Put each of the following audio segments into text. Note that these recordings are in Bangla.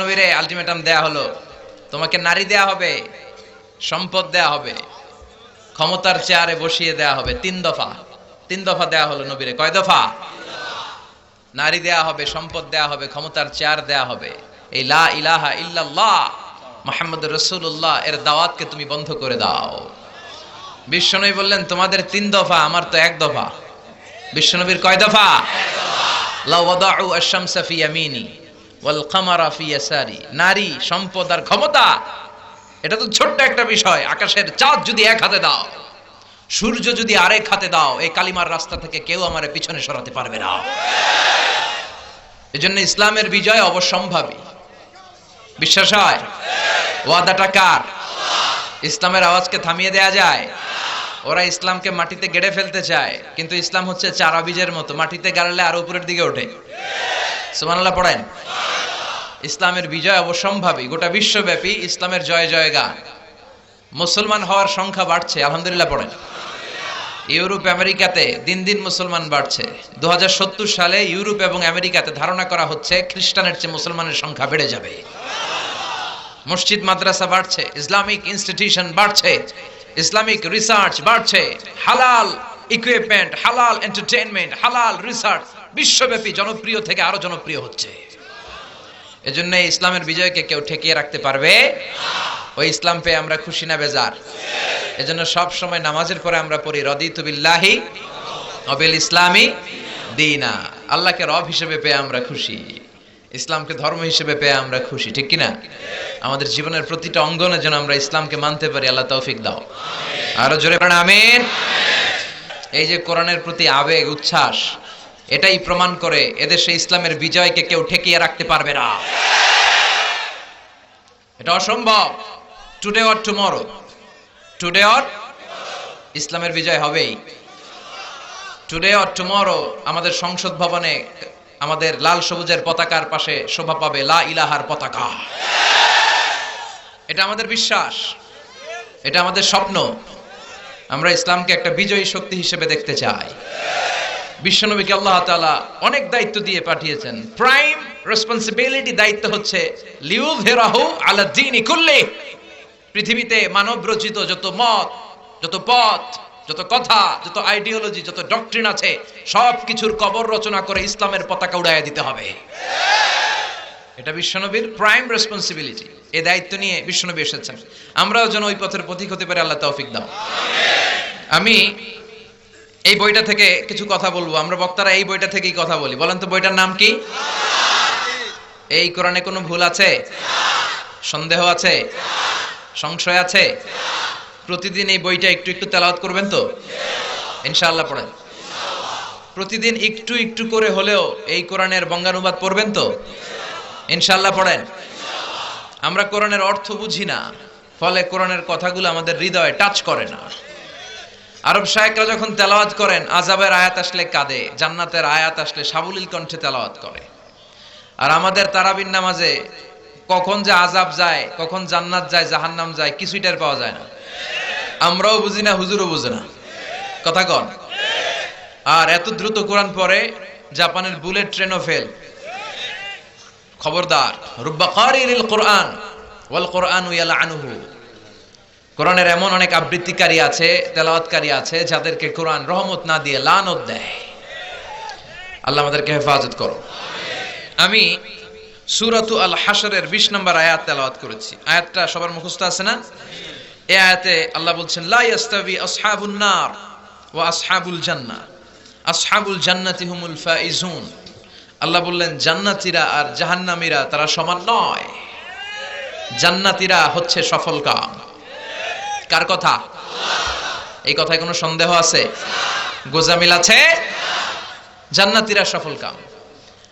নবীরে আলটিমেটাম দেয়া হলো, তোমাকে নারী দেয়া হবে, সম্পদ দেয়া হবে, ক্ষমতার চেয়ারে বসিয়ে দেয়া হবে। তিন দফা দেয়া হলো নবীরে। কয় দফা? নারী দেয়া হবে, সম্পদ দেয়া হবে, ক্ষমতার চেয়ার দেয়া হবে। এই লা ইলাহা ইল্লাল্লাহ মুহাম্মদুর রাসূলুল্লাহ এর দাওয়াতকে তুমি বন্ধ করে দাও। বিশ্বনবী বললেন, তোমাদের তিন দফা, আমার তো এক দফা। বিশ্বনবীর কয় দফা? লা ওয়াদাউ আশ-শামসা ফি ইয়ামিনি ওয়াল কামারা ফি ইয়াসারি। নারী, সম্পদ আর ক্ষমতা, এটা তো ছোট্ট একটা বিষয়। আকাশের চাঁদ যদি এক হাতে দাও, সূর্য যদি আরেক হাতে দাও, এই কালিমার রাস্তা থেকে কেউ আমারে পিছনে সরাতে পারবে না। এজন্য ইসলামের বিজয় অবশ্যম্ভাবী। বিশ্বাস হয়? ওয়াদাটা কার? ইসলামের আওয়াজকে থামিয়ে দেয়া যায়? ওরা ইসলামকে মাটিতে গেড়ে ফেলতে চায়, কিন্তু ইসলাম হচ্ছে চারা বীজের মতো, মাটিতে গাড়লে আরো উপরের দিকে ওঠে। সুবহানাল্লাহ পড়েন। ইসলামের বিজয় অবশ্যম্ভাবী। গোটা বিশ্বব্যাপী ইসলামের জয় জয় গান। মুসলমান হওয়ার সংখ্যা বাড়ছে, আলহামদুলিল্লাহ পড়েন। ইউরোপ আমেরিকাতে দিন দিন মুসলমান বাড়ছে। 2070 সালে ইউরোপ এবং আমেরিকাতে ধারণা করা হচ্ছে খ্রিস্টানের চেয়ে মুসলমানের সংখ্যা বেড়ে যাবে। মসজিদ মাদ্রাসা বাড়ছে, ইসলামিক ইনস্টিটিউশন বাড়ছে, ইসলামিক রিসার্চ বাড়ছে, হালাল ইকুইপমেন্ট, হালাল এন্টারটেইনমেন্ট, হালাল রিসার্চ বিশ্বব্যাপী জনপ্রিয় থেকে আরো জনপ্রিয় হচ্ছে। এজন্য ইসলামের বিজয়কে কেউ ঠেকিয়ে রাখতে পারবে না। ওই ইসলাম পেয়ে আমরা খুশি না বেজার? এজন্য সব সময় নামাজের পরে আমরা পড়ি রাদিতু বিল্লাহি ওয়া বিল ইসলামি দীনা। আল্লাহকে রব হিসেবে পেয়ে আমরা খুশি, ইসলামকে ধর্ম হিসেবে পেয়ে আমরা খুশি, ঠিক কি না? আমাদের জীবনের প্রতিটা অঙ্গনে যেন আমরা ইসলামকে মানতে পারি, আল্লাহ তৌফিক দাও। আরো জোরে পড়েন আমিন। এই যে কোরআনের প্রতি আবেগ, উচ্ছ্বাস, এটাই প্রমাণ করে এদেশে ইসলামের বিজয়কে কেউ ঠেকিয়ে রাখতে পারবে না। এটা অসম্ভব। Today or tomorrow, today or ইসলামের বিজয় হবেই। টুডে অর টুমরো আমাদের সংসদ ভবনে আমাদের লাল সবুজের পতাকার পাশে শোভা পাবে লা ইলাহার পতাকা। এটা আমাদের বিশ্বাস, এটা আমাদের স্বপ্ন। আমরা ইসলামকে একটা বিজয়ী শক্তি হিসেবে দেখতে চাই। বিশ্বনবীকে আল্লাহ তাআলা অনেক দায়িত্ব দিয়ে পাঠিয়েছেন। প্রাইম রেসপন্সিবিলিটি, দায়িত্ব হচ্ছে লিউযহিরাহু আলা দ্বীনি কুল্লি। পৃথিবীতে মানব রচিত যত মত, যত পথ, যত কথা, যত আইডিওলজি, যত ডক্ট্রিন আছে, সব কিছুর কবর রচনা করে ইসলামের পতাকা উড়াইয়া দিতে হবে। এটা বিশ্বনবীর প্রাইম রেসপন্সিবিলিটি। এই দায়িত্ব নিয়ে বিশ্বনবী এসেছেন। আমরাও যেন ওই পথের পথিক হতে পারি, আল্লাহ তৌফিক দাও। আমি এই বইটা থেকে কিছু কথা বলবো। আমরা বক্তারা এই বইটা থেকেই কথা বলি। বলেন তো বইটার নাম কি? এই কোরআনে কোনো ভুল আছে? সন্দেহ আছে? সংশয় আছে? প্রতিদিন এই বইটা একটু একটু তেলাওয়াত করবেন তো? ইনশাআল্লাহ পড়েন। প্রতিদিন একটু একটু করে হলেও এই কোরআনের বঙ্গানুবাদ পড়বেন তো? ইনশাআল্লাহ পড়েন। আমরা কোরআনের অর্থ বুঝি না, ফলে কোরআনের কথাগুলো আমাদের হৃদয়ে টাচ করে না। আরব শায়েখরা যখন তেলাওয়াত করেন, আযাবের আয়াত আসলে কাঁদে, জান্নাতের আয়াত আসলে সাবলীল কণ্ঠে তেলাওয়াত করে। আর আমাদের তারাবির নামাজে কখন যে আযাব যায়, কখন জান্নাত যায়, জাহান্নাম যায়, কিছুই টের পাওয়া যায় না। আমরাও বুঝি না, হুজুরও বুঝে না। কথা কন। আর এত দ্রুত কোরআন পড়ে, জাপানের বুলেট ট্রেনও ফেল। খবরদার, রুব্বা কারিল কোরআন ওয়াল কোরআনু ইয়ালআনুহু। কোরআনের এমন অনেক আবৃত্তিকারী আছে, তেলাওয়াতকারী আছে, যাদেরকে কোরআন রহমত না দিয়ে লানত দেয়। আল্লাহ আমাদেরকে হেফাজত করো। আমি সূরাতু আল হাশরের 20 নম্বর আয়াত তেলাওয়াত করেছি। আয়াতটা সবার মুখস্থ আছে না? এই আয়াতে আল্লাহ বলছেন, লা ইয়াস্তাবি আসহাবুন নার ওয়া আসহাবুল জান্নাহ, আসহাবুল জান্নাতি হুমুল ফাইজুন। আল্লাহ বললেন, জান্নাতীরা আর জাহান্নামীরা তারা সমান নয়। জান্নাতীরা হচ্ছে সফলকাম। কার কথা? এই কথায় কোনো সন্দেহ আছে? গোজামিল আছে? জান্নাতীরা সফলকাম।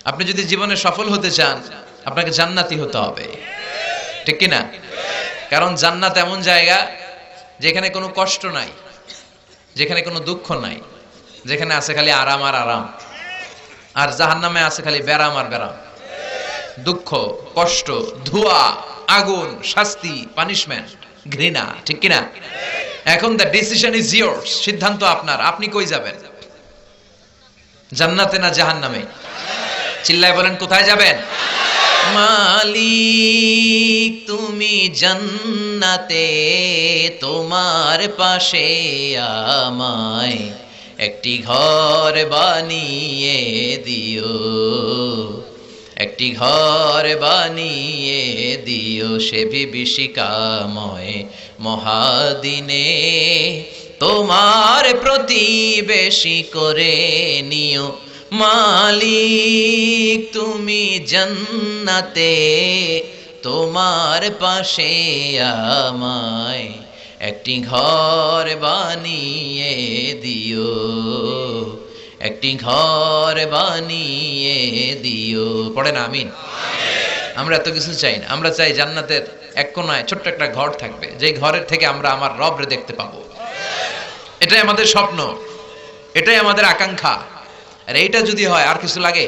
আপনি যদি জীবনে সফল হতে চান, আপনাকে জান্নাতি হতে হবে, ঠিক কি না? কারণ জান্নাত এমন জায়গা যেখানে কোনো কষ্ট নাই, যেখানে কোনো দুঃখ নাই, যেখানে আছে খালি আরাম আর আরাম। আর জাহান্নামে আছে খালি ব্যারাম আর ব্যারাম, দুঃখ, কষ্ট, ধোঁয়া, আগুন, শাস্তি, পানিশমেন্ট, ঘৃণা, ঠিক কি না? এখন দ্য ডিসিশন ইজ ইয়ার্স, সিদ্ধান্ত আপনার। আপনি কই যাবেন? জান্নাতে না জাহান্নামে? চিল্লায় বলেন, কোথায় যাবেন? মালিক তুমি জান্নাতে, তোমার পাশে আমায় একটি ঘর বানিয়ে দিও, একটি ঘর বানিয়ে দিও সে বিভীষিকাময় মহাদিনে, তোমার প্রতিবেশী করে নিও। মালিক তুমি জান্নাতে, তোমার পাশে আমায় একটি ঘর বানিয়ে দিও, একটি ঘর বানিয়ে দিও। পড়েন আমিন। আমরা এত কিছু চাই না, আমরা চাই জান্নাতের এক কোনায় ছোট্ট একটা ঘর থাকবে, যেই ঘরের থেকে আমরা আমার রবরে দেখতে পাবো। এটাই আমাদের স্বপ্ন, এটাই আমাদের আকাঙ্ক্ষা। আর এইটা যদি হয় আর কিছু লাগে?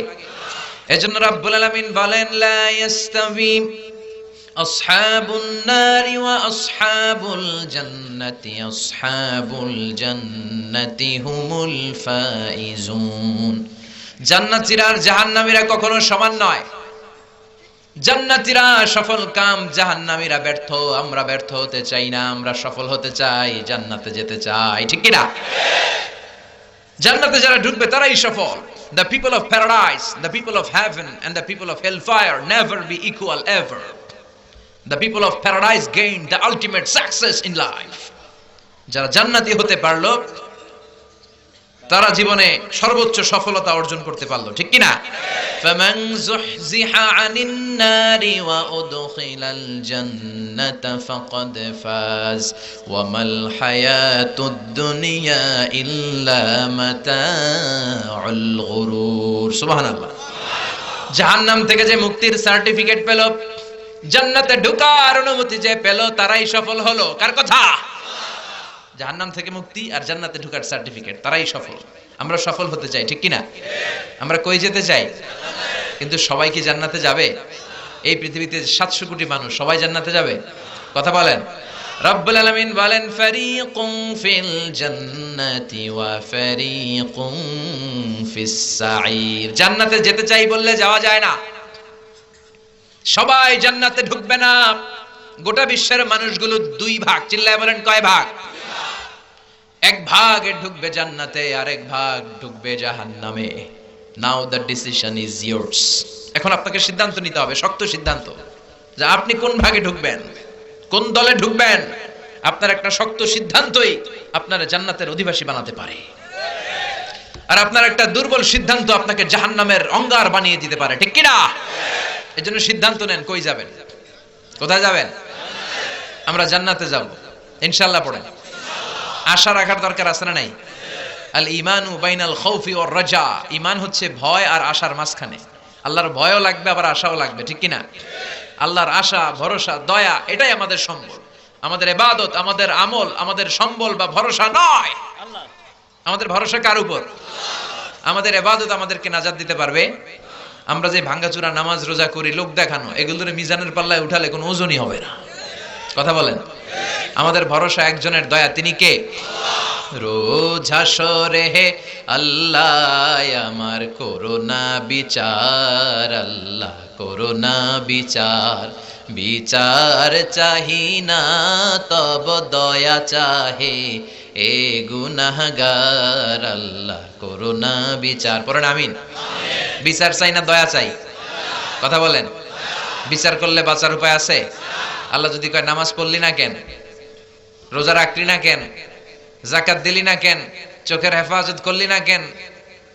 এজন্য রাব্বুল আলামিন বলেন, লা ইয়াস্তাবি আসহাবুন নারি ওয়া আসহাবুল জান্নাতি, আসহাবুল জান্নাতি হুমুল ফাইজুন। জান্নাতীরা আর জাহান্নামীরা কখনো সমান নয়। জান্নাতীরা সফল কাম, জাহান্নামীরা ব্যর্থ। আমরা ব্যর্থ হতে চাই না, আমরা সফল হতে চাই, জান্নাতে যেতে চাই, ঠিক কি না? জান্নাতে যারা ঢুকবে তারাই সফল। The people of paradise, the people of heaven and the people of hellfire never be equal ever. The people of paradise gain the ultimate success in life. যারা জান্নাতি হতে পারলো তারা জীবনে সর্বোচ্চ সফলতা অর্জন করতে পারলো, ঠিক কি না? فَمَنْ زُحْزِحَ عَنِ النَّارِ وَأُدْخِلَ الْجَنَّةَ فَقَدْ فَازَ وَمَا الْحَيَاةُ الدُّنْيَا إِلَّا مَتَاعُ الْغُرُورِ। সুবহানাল্লাহ। জাহান্নাম থেকে যে মুক্তির সার্টিফিকেট পেল, জান্নাতে ঢোকার অনুমতি যে পেল, তারাই সফল হলো। কার কথা? জাহান্নাম থেকে মুক্তি আর জান্নাতে ঢোকার সার্টিফিকেট, তারাই সফল। আমরা সফল হতে চাই, ঠিক কি না? আমরা কই যেতে চাই? কিন্তু সবাই কি জান্নাতে যাবে? এই পৃথিবীতে 700 কোটি মানুষ, সবাই জান্নাতে যাবে? কথা বলেন। রব্বুল আলামিন বলেন, ফারিকুম ফিল জান্নাতি ওয়া ফারিকুম ফিস সাঈর। জান্নাতে যেতে চাই বললে যাওয়া যায় না। সবাই জান্নাতে ঢুকবে না। গোটা বিশ্বের মানুষগুলো 2 ভাগ। চিল্লায় বলেন কয় ভাগ? এক ভাগ ঢুকবে জান্নাতে, আর এক ভাগ ঢুকবে জাহান্নামে। নাও দ্য ডিসিশন ইজ ইয়ার্স। এখন আপনাকে সিদ্ধান্ত নিতে হবে, শক্ত সিদ্ধান্ত, যে আপনি কোন ভাগে ঢুকবেন, কোন দলে ঢুকবেন। আপনার একটা শক্ত সিদ্ধান্তই আপনার জান্নাতের অধিবাসী বানাতে পারে, আর আপনার একটা দুর্বল সিদ্ধান্ত আপনাকে জাহান্নামের অঙ্গার বানিয়ে দিতে পারে, ঠিক কি না? এজন্য সিদ্ধান্ত নেন, কই যাবেন? কোথায় যাবেন? আমরা জান্নাতে যাব ইনশাআল্লাহ। পড়েন। আশা রাখার দরকার আছে না নাই? আল ঈমানু বাইনাল খাউফি ওয়ার রাজা। ঈমান হচ্ছে ভয় আর আশার মাঝখানে। আল্লাহর ভয়ও লাগবে, আবার আশাও লাগবে, ঠিক কি না? আল্লাহর আশা, ভরসা, দয়া, এটাই আমাদের সম্বল। আমাদের ইবাদত, আমাদের আমল, আমাদের সম্বল বা ভরসা নয়। আমাদের ভরসা কার উপর? আমাদের ইবাদত আমাদেরকে নাজাত দিতে পারবে? আমরা যে ভাঙ্গাচুরা নামাজ রোজা করি, লোক দেখানো, এগুলোর মিজানের পাল্লায় উঠালে কোনো ওজনই হবে না। কথা বলেন। আমাদের ভরসা একজনের, দয়া, তিনি কে? রোজ হাসরে হে আল্লাহ আমার করোনা বিচার, আল্লাহ করোনা বিচার, বিচার চাহি না তব দয়া চাহে এ গুনাহগার, আল্লাহ করোনা বিচার। পড়েন আমিন। বিচার চাই না দয়া চাই? কথা বলেন। বিচার করলে বাঁচার উপায় আছে? আল্লাহ যদি কয় নামাজ পড়লি না কেন, রোজা রাখলি না কেন, যাকাত দিলি না কেন, চোখের হেফাজত করলি না কেন,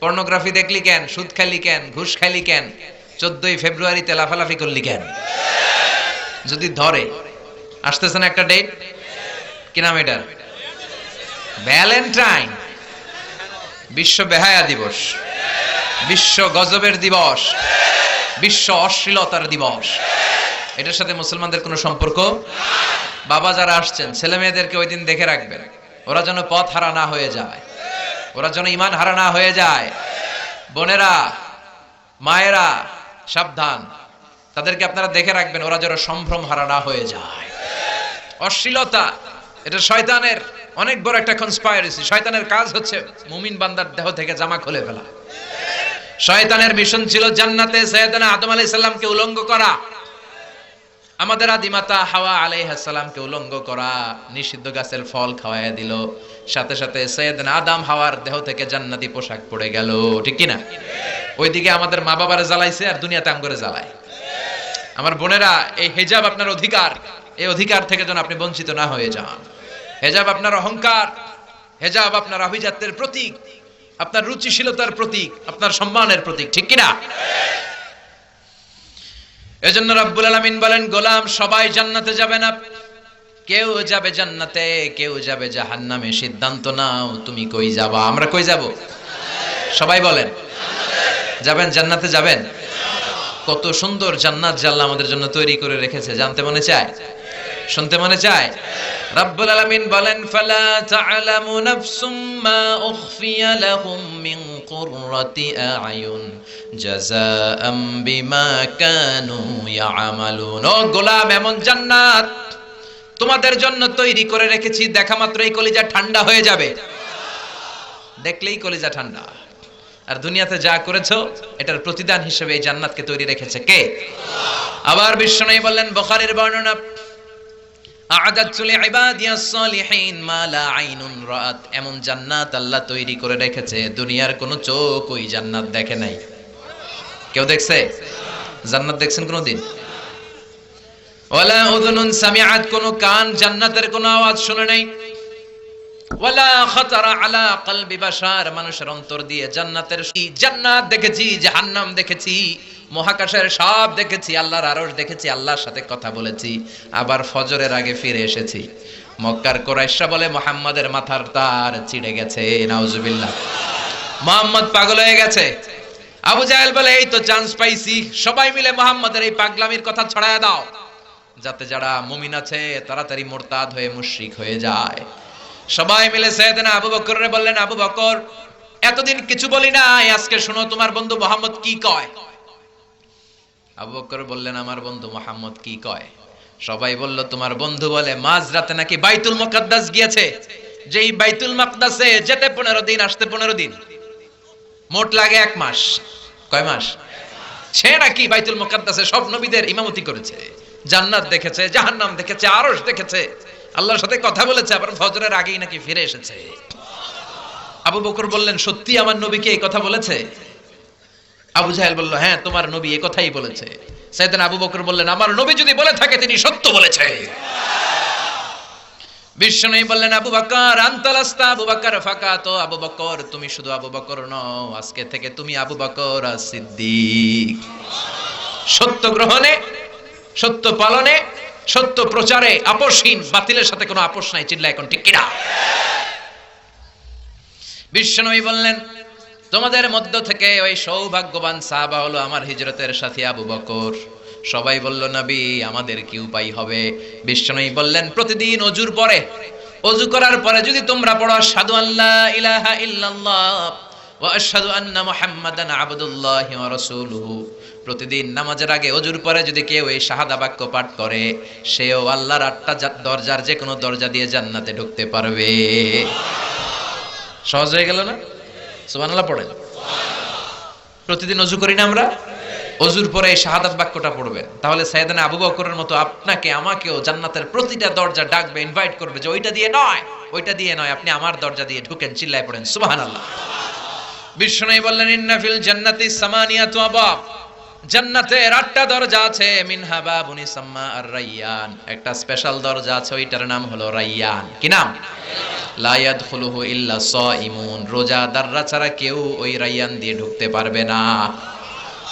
পর্নোগ্রাফি দেখলি কেন, সুদ খাইলি কেন, ঘুষ খাইলি কেন, 14ই ফেব্রুয়ারিতে লাফালাফি করলি কেন, যদি ধরে, আসতেছে না একটা ডেট, কি নাম এটার? ভ্যালেন্টাইন, বিশ্ব বেহায়া দিবস, বিশ্ব গজবের দিবস, বিশ্ব অশ্লীলতার দিবস। এটার সাথে মুসলমানদের কোনো সম্পর্ক? বাবা যারা আসছেন, ছেলে মেয়েদেরকে ওই দিন দেখে রাখবেন, ওরা যেন পথ হারা না হয়ে যায়, ওরা যেন ঈমান হারা না হয়ে যায়। বোনেরা, মায়েরা সাবধান, তাদেরকে আপনারা দেখে রাখবেন, ওরা যেন সম্ভ্রম হারা না হয়ে যায়। অশ্লীলতা এটা শয়তানের অনেক বড় একটা কনস্পাইরেসি। শয়তানের কাজ হচ্ছে মুমিন বান্দার দেহ থেকে জামা খুলে ফেলা। শয়তানের মিশন ছিল জান্নাতে সাইয়েদনা আদম আলাইহিস সালামকে উলঙ্গ করা, আমাদের আদিমাতা হাওয়া আলাইহিস সালামকে উলঙ্গ করা, নিষিদ্ধ গাছের ফল খাওয়ায়া দিল, সাথে সাথে সাইয়েদনা আদম হাওয়ার দেহ থেকে জান্নাতি পোশাক পড়ে গেল, ঠিক কি না? ওইদিকে আমাদের মা বাবারে জ্বালাইছে আর দুনিয়াতে আম করে জ্বালায়। আমার বোনেরা, এই হিজাব আপনার অধিকার, এই অধিকার থেকে যেন আপনি বঞ্চিত না হয়ে যান। হিজাব আপনার অহংকার, হিজাব আপনার আভিজাত্যের প্রতীক, আপনার রুচিশীলতার প্রতীক, আপনার সম্মানের প্রতীক, ঠিক কি না? এজন্য রব্বুল আলামিন বলেন, গোলাম সবাই জান্নাতে যাবে না, কেউ যাবে জান্নাতে, কেউ যাবে জাহান্নামে। সিদ্ধান্ত নাও তুমি কই যাবা। আমরা কই যাব? সবাই বলেন যাবেন, জান্নাতে যাবেন। কত সুন্দর জান্নাত যে আল্লাহ আমাদের জন্য তৈরি করে রেখেছে, জানতে মনে চায়, শুনতে মনে চায়। রব্বুল আলামিন বলেন, ফালা তা'লামু নাফসুম মা উখফিয়া লাহুম মিন কুররাতি আ'য়ুন জাযাআম বিমা কানু ইয়া'মালুন। ও গোলাম, এমন জান্নাত তোমাদের জন্য তৈরি করে রেখেছি, দেখা মাত্রই কলিজা ঠান্ডা হয়ে যাবে, দেখলেই কলিজা ঠান্ডা। আর দুনিয়াতে যা করেছো এটার প্রতিদান হিসেবে এই জান্নাতকে তৈরি রেখেছে কে? আবার বিশ্বনবী বললেন, বুখারীর বর্ণনা, আ'দাতু লিইবাদিয়াস সালিহিন মা লা আইনুন রাআত। এমন জান্নাত আল্লাহ তৈরি করে রেখেছে, দুনিয়ার কোনো চোখ ওই জান্নাত দেখে নাই। কেউ দেখছে? জান্নাত দেখছেন কোনদিন? ওয়ালা উযুনুন সামিআত, কোন কান জান্নাতের কোন আওয়াজ শুনে নাই। ওয়ালা খাতারা আলা কলবি বাশার, মানুষের অন্তর দিয়ে জান্নাতের জান্নাত দেখেছি, জাহান্নাম দেখেছি, মহাকাশের সব দেখেছি, আল্লাহর আরশ দেখেছি, আল্লাহর সাথে কথা বলেছি, আবার ফজরের আগে ফিরে এসেছি। মক্কার কুরাইশরা বলে মুহাম্মাদের মাথার তার ছিঁড়ে গেছে, নাউজুবিল্লাহ, মুহাম্মদ পাগল হয়ে গেছে। আবু জাহেল বলে, এই তো চান্স পাইছি, সবাই মিলে মুহাম্মাদের এই পাগলামির কথা ছড়ায়া দাও, যাতে যারা মুমিন আছে তাড়াতাড়ি মুরতাদ হয়ে মুশরিক হয়ে যায়। সবাই মিলে সাইয়েদনা আবু বকররে বললেন, আবু বকর, এতদিন কিছু বলি নাই, আজকে শুনো তোমার বন্ধু মুহাম্মদ কি কয়। আবু বকর বললেন, আমার বন্ধু মুহাম্মদ কি কয়? সবাই বলল, তোমার বন্ধু বলে মাঝরাতে নাকি বাইতুল মুকাদ্দাস গিয়েছে, যেই বাইতুল মুকাদ্দাসে যেতে 15 দিন, আসতে 15 দিন, মোট লাগে 1 মাস। কয় মাস? সে নাকি বাইতুল মুকাদ্দাসে সব নবীদের ইমামতি করেছে, জান্নাত দেখেছে, জাহান্নাম দেখেছে, আরশ দেখেছে, আল্লাহর সাথে কথা বলেছে, আবার ফজরের আগেই নাকি ফিরে এসেছে। আবু বকর বললেন, সত্যি আমার নবীকে এই কথা বলেছে? আবু জাহেল বলল, হ্যাঁ, তোমার নবী এই কথাই বলেছে। সাইয়েদনা আবু বকর বললেন, আমার নবী যদি বলে থাকে তিনি সত্য বলেছে। বিশ্বনবী বললেন, আবু বকর আনতালাস্তা আবু বকর ফাকাত, আবু বকর তুমি শুধু আবু বকর নও, আজকে থেকে তুমি আবু বকর as-সিদ্দিক। সত্য গ্রহণে, সত্য পালনে, সত্য প্রচারে আপোষহীন, বাতিলের সাথে কোনো আপোষ নাই। চিল্লা এখন ঠিক কিনা? বিশ্বনবী বললেন, তোমাদের মধ্য থেকে ওই সৌভাগ্যবান সাহাবা হলো আমার হিজরতের সাথী আবু বকর। সবাই বলল, নবী আমাদের কি উপায় হবে? বিশ্বনবী বললেন, প্রতিদিন অজুর পরে, অজু করার পরে যদি তোমরা পড়ো আশহাদু আল্লা ইলাহা ইল্লাল্লাহ ওয়া আশহাদু আন্না মুহাম্মাদান আবদুল্লাহি ওয়া রাসূলুহু, প্রতিদিন নামাজের আগে অজুর পরে যদি কেউ এই শাহাদা বাক্য পাঠ করে, সেও আল্লাহর 8টা দরজার যে কোনো দরজা দিয়ে জান্নাতে ঢুকতে পারবে। সহজ হয়ে গেল না? সুবহানাল্লাহ পড়েন। প্রতিদিন অজু করি না আমরা? অজুর পরে এই শাহাদাত বাক্যটা পড়বেন, তাহলে সাইয়েদনা আবু বকরের মতো আপনাকে আমাকেও জান্নাতের প্রতিটা দরজা ডাকবে, ইনভাইট করবে যে ওইটা দিয়ে নয়, ওইটা দিয়ে নয়, আপনি আমার দরজা দিয়ে ঢুকেন। চিল্লায় পড়েন সুবহানাল্লাহ। বিশ্বনবী বললেন, ইন্না ফিল জান্নাতি সামানিয়াতু আবাব, জান্নাতের 8টা দরজা আছে, মিনহা বাবুন ইসাম্মা আর-রায়্যান, একটা স্পেশাল দরজা আছে, ওইটার নাম হলো রায়্যান। কি নাম? লা ইয়াদখুলুহু ইল্লা সাইমুন, রোজাদাররা ছাড়া কেউ ওই রায়্যান দিয়ে ঢুকতে পারবে না।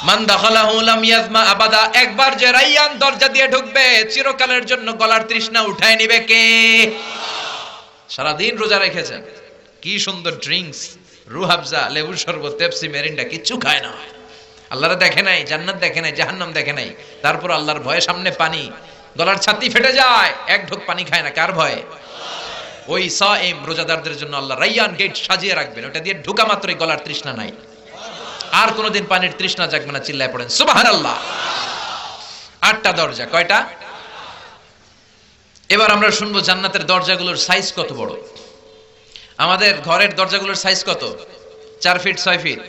মান দাখালাহু লাম ইয়াজমা আবাদা, একবার যে রায়্যান দরজা দিয়ে ঢুকবে চিরকালের জন্য গলার তৃষ্ণা উঠায় নিবে কে? সারা দিন রোজা রেখেছেন, কি সুন্দর ড্রিঙ্কস, রুহাবজা, লেবুর শরবত, পেপসি, মেরিন্ডা, কিচ্ছু খায় না। আল্লাহরে দেখে নাই, জান্নাত দেখে নাই, জাহান্নাম দেখে নাই, তারপর আল্লাহর ভয়ে সামনে পানি, গলার ছাতি ফেটে যায়, এক ঢোক পানি খায় না। কার ভয়ে? ওই সাইম রোজাদারদের জন্য আল্লাহ রায়্যান গেট সাজিয়ে রাখবেন, ওটা দিয়ে ঢোকা মাত্রই গলার তৃষ্ণা নাই, আর কোনোদিন পানির তৃষ্ণা জাগবে না। চিল্লায় পড়েন সুবহানাল্লাহ। 8টা দরজা, কয়টা? এবার আমরা শুনবো জান্নাতের দরজাগুলোর সাইজ কত বড়। আমাদের ঘরের দরজাগুলোর সাইজ কত? 4 feet 6 feet?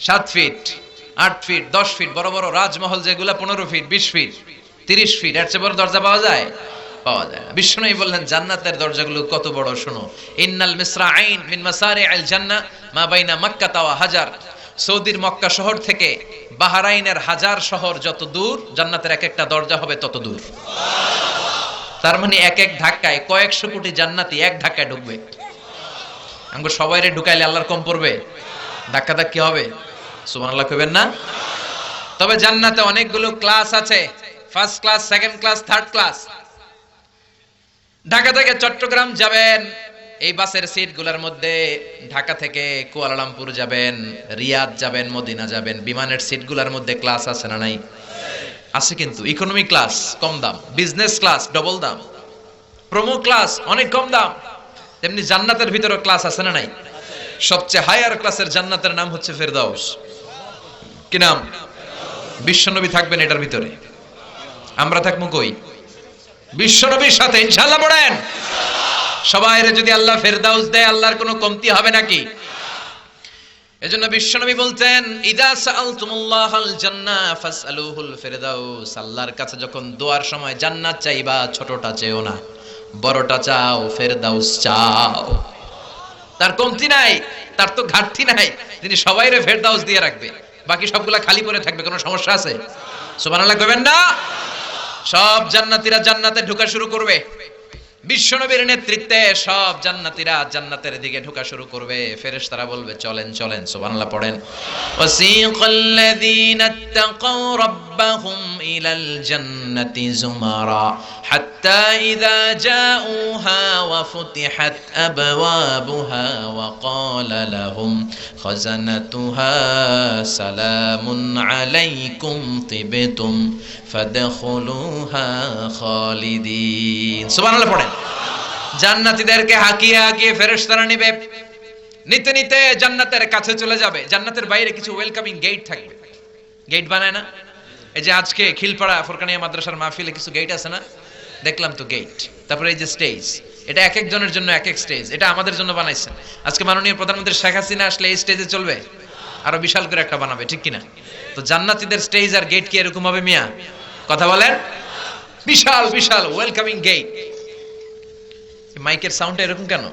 7 feet, 8 feet, 10 feet, বড় বড় রাজমহল যেগুলা 15 ফিট, 20 ফিট, 30 ফিট, এর চেয়ে বড় দরজা পাওয়া যায়? পাওয়া যায় না। বিষ্ণুই বললেন জান্নাতের দরজাগুলো কত বড় শোনো। ইন্নাল মিসরাঈন মিন মাসারি'আল জান্নাহ মা বাইনা মাক্কা ওয়া হাজার। সৌদির মক্কা শহর থেকে বাহরাইনের হাজার শহর যত দূর, জান্নাতের এক একটা দরজা হবে তত দূর। তার মানে এক এক ধাক্কায় কয়েকশো কোটি জান্নাতি এক ধাক্কায় ঢুকবে। আমগো সবাইরে ঢুকাইলে আল্লাহর কম পড়বে? ধাক্কা ধাক্কি হবে? সুবহানাল্লাহ কইবেন না? তবে জান্নাতে অনেকগুলো ক্লাস আছে, first class, second class, third class. Dhaka থেকে চট্টগ্রাম যাবেন, এই বাসের সিটগুলোর মধ্যে ঢাকা থেকে কুয়ালালামপুর যাবেন, রিয়াদ যাবেন, মদিনা যাবেন, বিমানের সিটগুলোর মধ্যে ক্লাস আছে না নাই? আছে। কিন্তু ইকোনমি ক্লাস কম দাম, বিজনেস ক্লাস ডবল দাম, প্রোমো ক্লাস অনেক কম দাম। তেমনি জান্নাতের ভিতরে ক্লাস আছে না নাই? সবচেয়ে হায়ার ক্লাসের জান্নাতের নাম হচ্ছে ফেরদাউস। কি নাম? বিশ্বনবী থাকবেন এটার ভিতরে, আমরা থাকবো কই? বিশ্বনবীর সাথে ইনশাআল্লাহ। পড়েন সবাইরে যদি আল্লাহ ফেরদাউস দেয়, আল্লাহর কোনো কমতি হবে নাকি? এজন্য বিশ্বনবী বলতেন ইদা সাআলতুমুল্লাহাল জান্নাহ ফাসআলুহুল ফিরদাউস। আল্লাহর কাছে যখন দোয়ার সময় জান্নাত চাইবা, ছোটটা চেও না, বড়টা চাও, ফেরদাউস চাও। তার কমতি নাই, তার তো ঘাটতি নাই, তিনি সবাইরে ফেরদাউস দিয়ে রাখবে, বাকি সবগুলা খালি পড়ে থাকবে। কোনো সমস্যা আছে? সুবহানাল্লাহ কইবেন না? সব জান্নাতীরা জান্নাতে ঢোকা শুরু করবে। বিশ্বনবীর নেতৃত্বে সব জান্নাতীরা জান্নাতের দিকে ঢোকা শুরু করবে। ফেরেশতারা বলবে চলেন চলেন। সুবহানাল্লাহ পড়েন। ওয়াসিকাল্লাযীনা ইত্তাকাউ রাব্বাহুম ইলাল জান্নাতি যুমারা হাত্তা ইযা জাউহা ওয়া ফুতিহাত আবওয়াবুহা ওয়া ক্বালা লাহুম খাযানাতুহা সালামুন আলাইকুম তিবতুম ফাদখুলুহা খালিদিন। সুবহানাল্লাহ পড়েন। জান্নাতীদেরকে হাকিয়ে হাকিয়ে ফেরেশতারা নিবে, নিতে নিতে জান্নাতের কাছে চলে যাবে। জান্নাতের বাইরে কিছু ওয়েলকামিং গেট থাকবে। গেট বানায় না? এই যে আজকে খিলপাড়া ফোরকানিয়া মাদ্রাসার মাহফিলে কিছু গেট আছে না? দেখলাম তো গেট। তারপরে এই যে স্টেজ, এটা এক একজনের জন্য এক এক স্টেজ। এটা আমাদের জন্য বানাইছেন। আজকে মাননীয় প্রধানমন্ত্রী শেখ হাসিনা আসলে এই স্টেজে চলবে, আরো বিশাল করে একটা বানাবে, ঠিক কিনা? তো জান্নাতীদের স্টেজ আর গেট কি এরকম হবে মিয়া? কথা বলেন। বিশাল বিশাল ওয়েলকামিং গেট। মাইকের সাউন্ডটা এরকম কেন?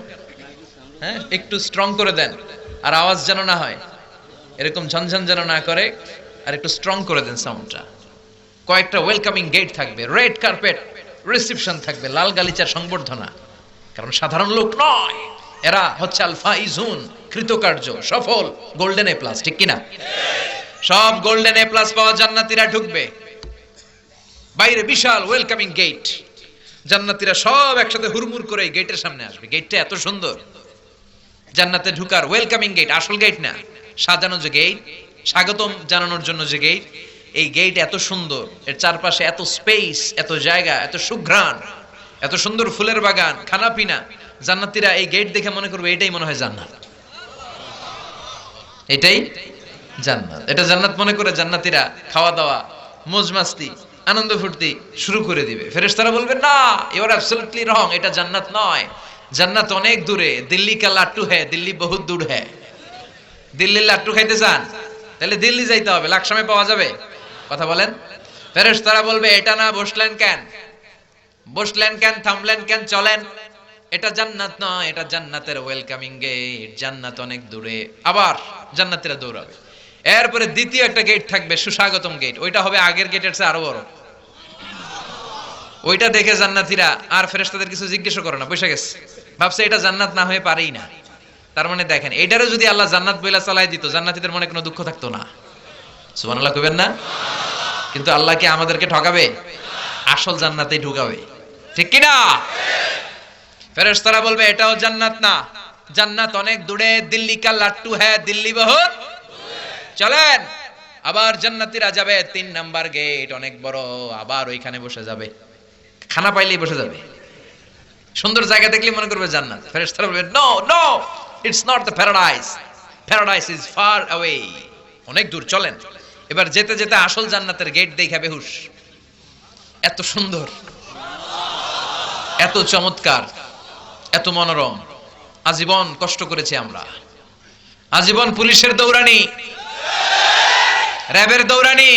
হ্যাঁ, একটু স্ট্রং করে দেন, আর আওয়াজ যেন না হয় এরকম ঝনঝন যেন না করে, আর একটু স্ট্রং করে দেন সাউন্ডটা। কয়েকটা ওয়েলকামিং গেট থাকবে, রেড কার্পেট রিসেপশন থাকবে, লাল গালিচার সংবর্ধনা। কারণ সাধারণ লোক নয়, এরা হচ্ছে আল ফাইজুন, কৃতকার্য, সফল, গোল্ডেন এ প্লাস, ঠিক কিনা? সব গোল্ডেন এ প্লাস পাওয়া জান্নাতীরা ঢুকবে। বাইরে বিশাল ওয়েলকামিং গেট, জান্নাতীরা সব একসাথে হুড়মুড় করে গেটের সামনে আসবে। গেটটা এত সুন্দর, জান্নাতে ঢুকার ওয়েলকামিং গেট, আসল গেট না, সাজানো যে গেট, স্বাগতম জানানোর জন্য যে গেট, এই গেট এত সুন্দর, এর চারপাশে এত স্পেস, এত জায়গা, এত সুঘ্রাণ, এত সুন্দর ফুলের বাগান, খানাপিনা। জান্নাতীরা এই গেট দেখে মনে করবে এটাই মনে হয় জান্নাত, এটাই জান্নাত। এটা জান্নাত মনে করে জান্নাতীরা খাওয়া দাওয়া, মौज মাস্তি, আনন্দ ফুর্তি শুরু করে দিবে। ফেরেশতারা বলবে না, ইউ আর অ্যাবসলিউটলি রং, এটা জান্নাত নয়। জান্নাত অনেক দূরে, দিল্লি কা লাট্টু হ্যায়, দিল্লি বহুত দূর হ্যায়। দিল্লির লাট্টু খাইতে চান? তাহলে দিল্লি যাইতে হবে, লাকসামে পাওয়া যাবে। কথা বলেন। ফেরেশতারা বলবে এটা না, বসলেন কেন, বসলেন কেন, থামলেন কেন, চলেন। এটা জান্নাত নয়, এটা জান্নাতের ওয়েলকামিং গেট, জান্নাত অনেক দূরে। আবার জান্নাতীরা দৌড়াবে। এরপরে দ্বিতীয় একটা গেট থাকবে, সুস্বাগতম গেট, ওইটা হবে আগের গেটের চেয়ে আরো বড়। ওইটা দেখে জান্নাতীরা আর ফেরেশতাদের কিছু জিজ্ঞেস করে না, বসে গেছে, ভাবছে এটা জান্নাত না হয়ে পারেই না। তার মানে দেখেন, এটারও যদি আল্লাহ জান্নাত বইলা চালাই দিত, জান্নাতীদের মনে কোনো দুঃখ থাকতো না। সুবহানাল্লাহ কইবেন না? কিন্তু আল্লাহ কি আমাদেরকে ঠকাবে? আসল জান্নাতেই ঢুকাবে, ঠিক কি না? ফেরেশতারা বলবে এটাও জান্নাত না, জান্নাত অনেক দূরে, দিল্লি কা লাট্টু হ্যায়, দিল্লি বহুত। চলেন। আবার জান্নাতীরা যাবে 3 নাম্বার গেট, অনেক বড়, আবার ওইখানে বসে যাবে, খানা পাইলেই বসে যাবে, সুন্দর জায়গা দেখলে মনে করবে জান্নাত। ফেরেশতারা বলবে no no, it's not the paradise, paradise is far away, অনেক দূর, চলেন। এবার যেতে যেতে আসল জান্নাতের গেট দেখে বেহুশ, এত সুন্দর, এত চমৎকার, এত মনোরম। আজীবন কষ্ট করেছি আমরা, আজীবন পুলিশের দৌড়ানি, র্যাবের দৌড়ানি,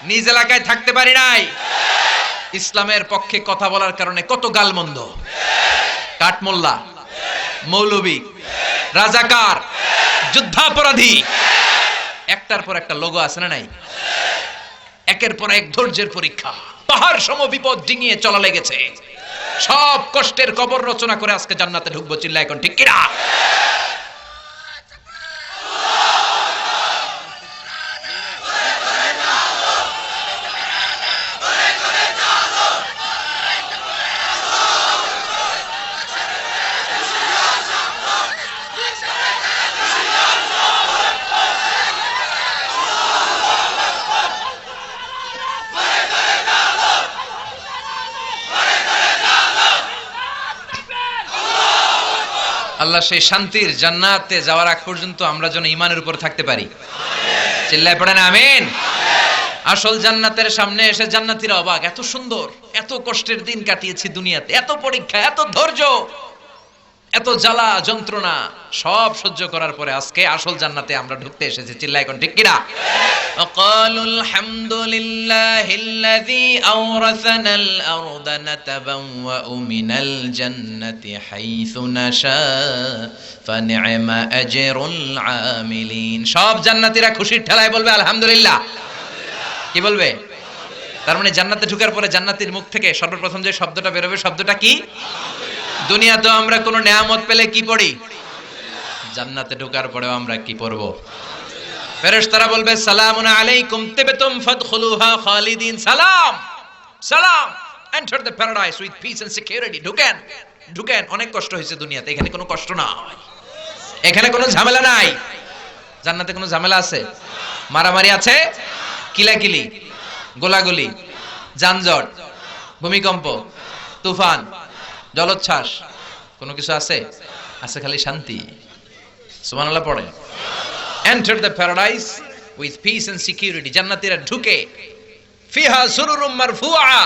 নিজ এলাকায় থাকতে পারি নাই, ইসলামের পক্ষে কথা বলার কারণে কত গালমন্দ, কাঠমোল্লা, মৌলবী, রাজাকার, যুদ্ধাপরাধী, একটার পর একটা লোগো আছে না নাই? একের পর এক ধৈর্যের পরীক্ষা, পাহাড় সম বিপদ ডিঙিয়ে চলা লেগেছে, সব কষ্টের কবর রচনা করে আজকে জান্নাতে ঢুকবো। চিল্লা এখন ঠিক কিনা? আল্লাহ সেই শান্তির জান্নাতে যাওয়ার আগ পর্যন্ত আমরা যেন ঈমানের উপর থাকতে পারি। চিল্লায় পড়েন আমিন। আসল জান্নাতের সামনে এসে জান্নাতীরা অবাক, এত সুন্দর, এত কষ্টের দিন কাটিয়েছি দুনিয়াতে, এত পরীক্ষা, এত ধৈর্য, এত জ্বালা যন্ত্রণা সব সহ্য করার পরে আজকে আসল জান্নাতে আমরা ঢুকতে এসেছি। চিল্লায় এখন ঠিক কিনা? وقالوا الحمد لله الذي أورثنا الأرض نتبوأ من الجنة حيث نشاء فنعم أجر العاملين। সব জান্নাতীরা খুশির ঠেলায় বলবে আলহামদুলিল্লাহ। কি বলবে? তার মানে জান্নাতে ঢোকার পরে জান্নাতীর মুখ থেকে সর্বপ্রথম যে শব্দটা বের হবে, শব্দটা কি? দুনিয়াতে আমরা কোনো নেয়ামত পেলে কি পড়ি? জান্নাতে ঢোকার পরেও আমরা কি পড়ব? ফেরেশতারা বলবে সালামুন আলাইকুম তিবতুম ফাদখুলুহা খালিদিন। সালাম সালাম, enter the paradise with peace and security. ঢুকেন ঢুকেন। অনেক কষ্ট হয়েছে দুনিয়াতে, এখানে কোনো কষ্ট নাই, এখানে কোনো ঝামেলা নাই। জান্নাতে কোনো ঝামেলা আছে? মারামারি আছে? কিলাকিলি, গোলাগুলি, যানজট, ভূমিকম্প, তুফান, জলোচ্ছ্বাস কোনো কিছু আছে? আছে খালি শান্তি। সুবহানাল্লাহ পড়ে। Enter the paradise with peace and security. জান্নাতীরা ঢুকে ফিহা সুরুরুম মারফুআ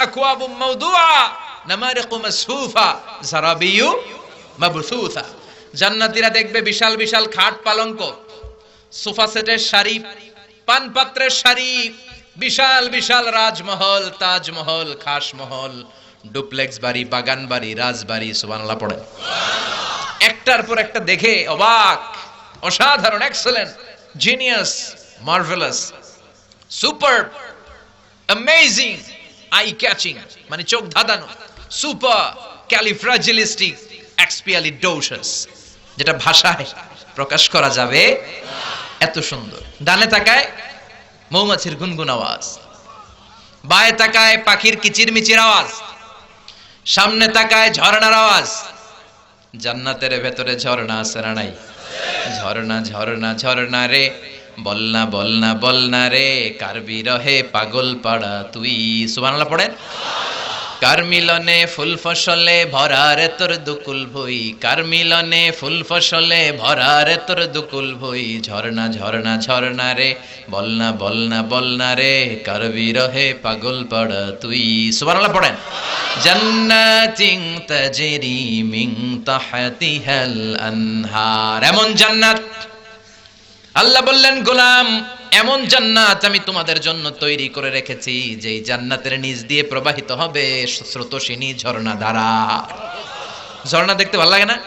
আকওয়াবুম মাওদুআ নামারিকু মাসফুফা জারাবিয়ু মাবসুসা। জান্নাতীরা দেখবে বিশাল বিশাল খাট পালঙ্ক, সোফা সেটের সারি, পান পাত্রের সারি, বিশাল বিশাল রাজমহল, তাজমহল, খাসমহল, ডুপ্লেক্স বাড়ি, বাগান বাড়ি, রাজবাড়ি। সুবহানাল্লাহ পড়ে। একটার পর একটা দেখে অবাক, অসাধারণ, excellent, genius, marvellous, super, amazing, eye catching, মানে চোখ ধাঁধানো, সুপার ক্যালিফ্রাজিলিস্টিক, এক্সপিয়ালিডোসাস, যেটা ভাষায় প্রকাশ করা যাবে এত সুন্দর। ডানে তাকায় মৌমাছির গুনগুন আওয়াজ, বায়ে তাকায় পাখির কিচিরমিচির আওয়াজ, সামনে তাকায় ঝর্ণার আওয়াজ। জান্নাতের ভেতরে ঝর্ণা আছে না নাই? ঝর্ণা ঝর্ণা ঝর্ণা রে, বলনা বলনা বলনা রে, কার বিরহে পাগল পাড়া তুই। সুবহানাল্লাহ পড়েন। কার মিলনে ফুল ফসলে ভরা রে তোর দুকুল ভুই, কার মিলনে ফুল ফসলে ভরা রে তোর দুকুল ভুই। ঝর্ণা ঝর্ণা ঝর্ণা রে, বলনা বলনা বলনা রে, কার বিরহে পাগল পাড়া তুই। সুবহানাল্লাহ পড়েন। জান্নাতিন তাজরি মিন তাহতিহাল আনহার। এমন জান্নাত, আল্লাহ বললেন গোলাম, এমন জান্নাত আমি তোমাদের জন্য তৈরি করে রেখেছি যে জান্নাতের নিচ দিয়ে প্রবাহিত হবে স্রোতস্বিনী ঝর্ণা ধারা। ঝর্ণা দেখতে ভালো লাগে না?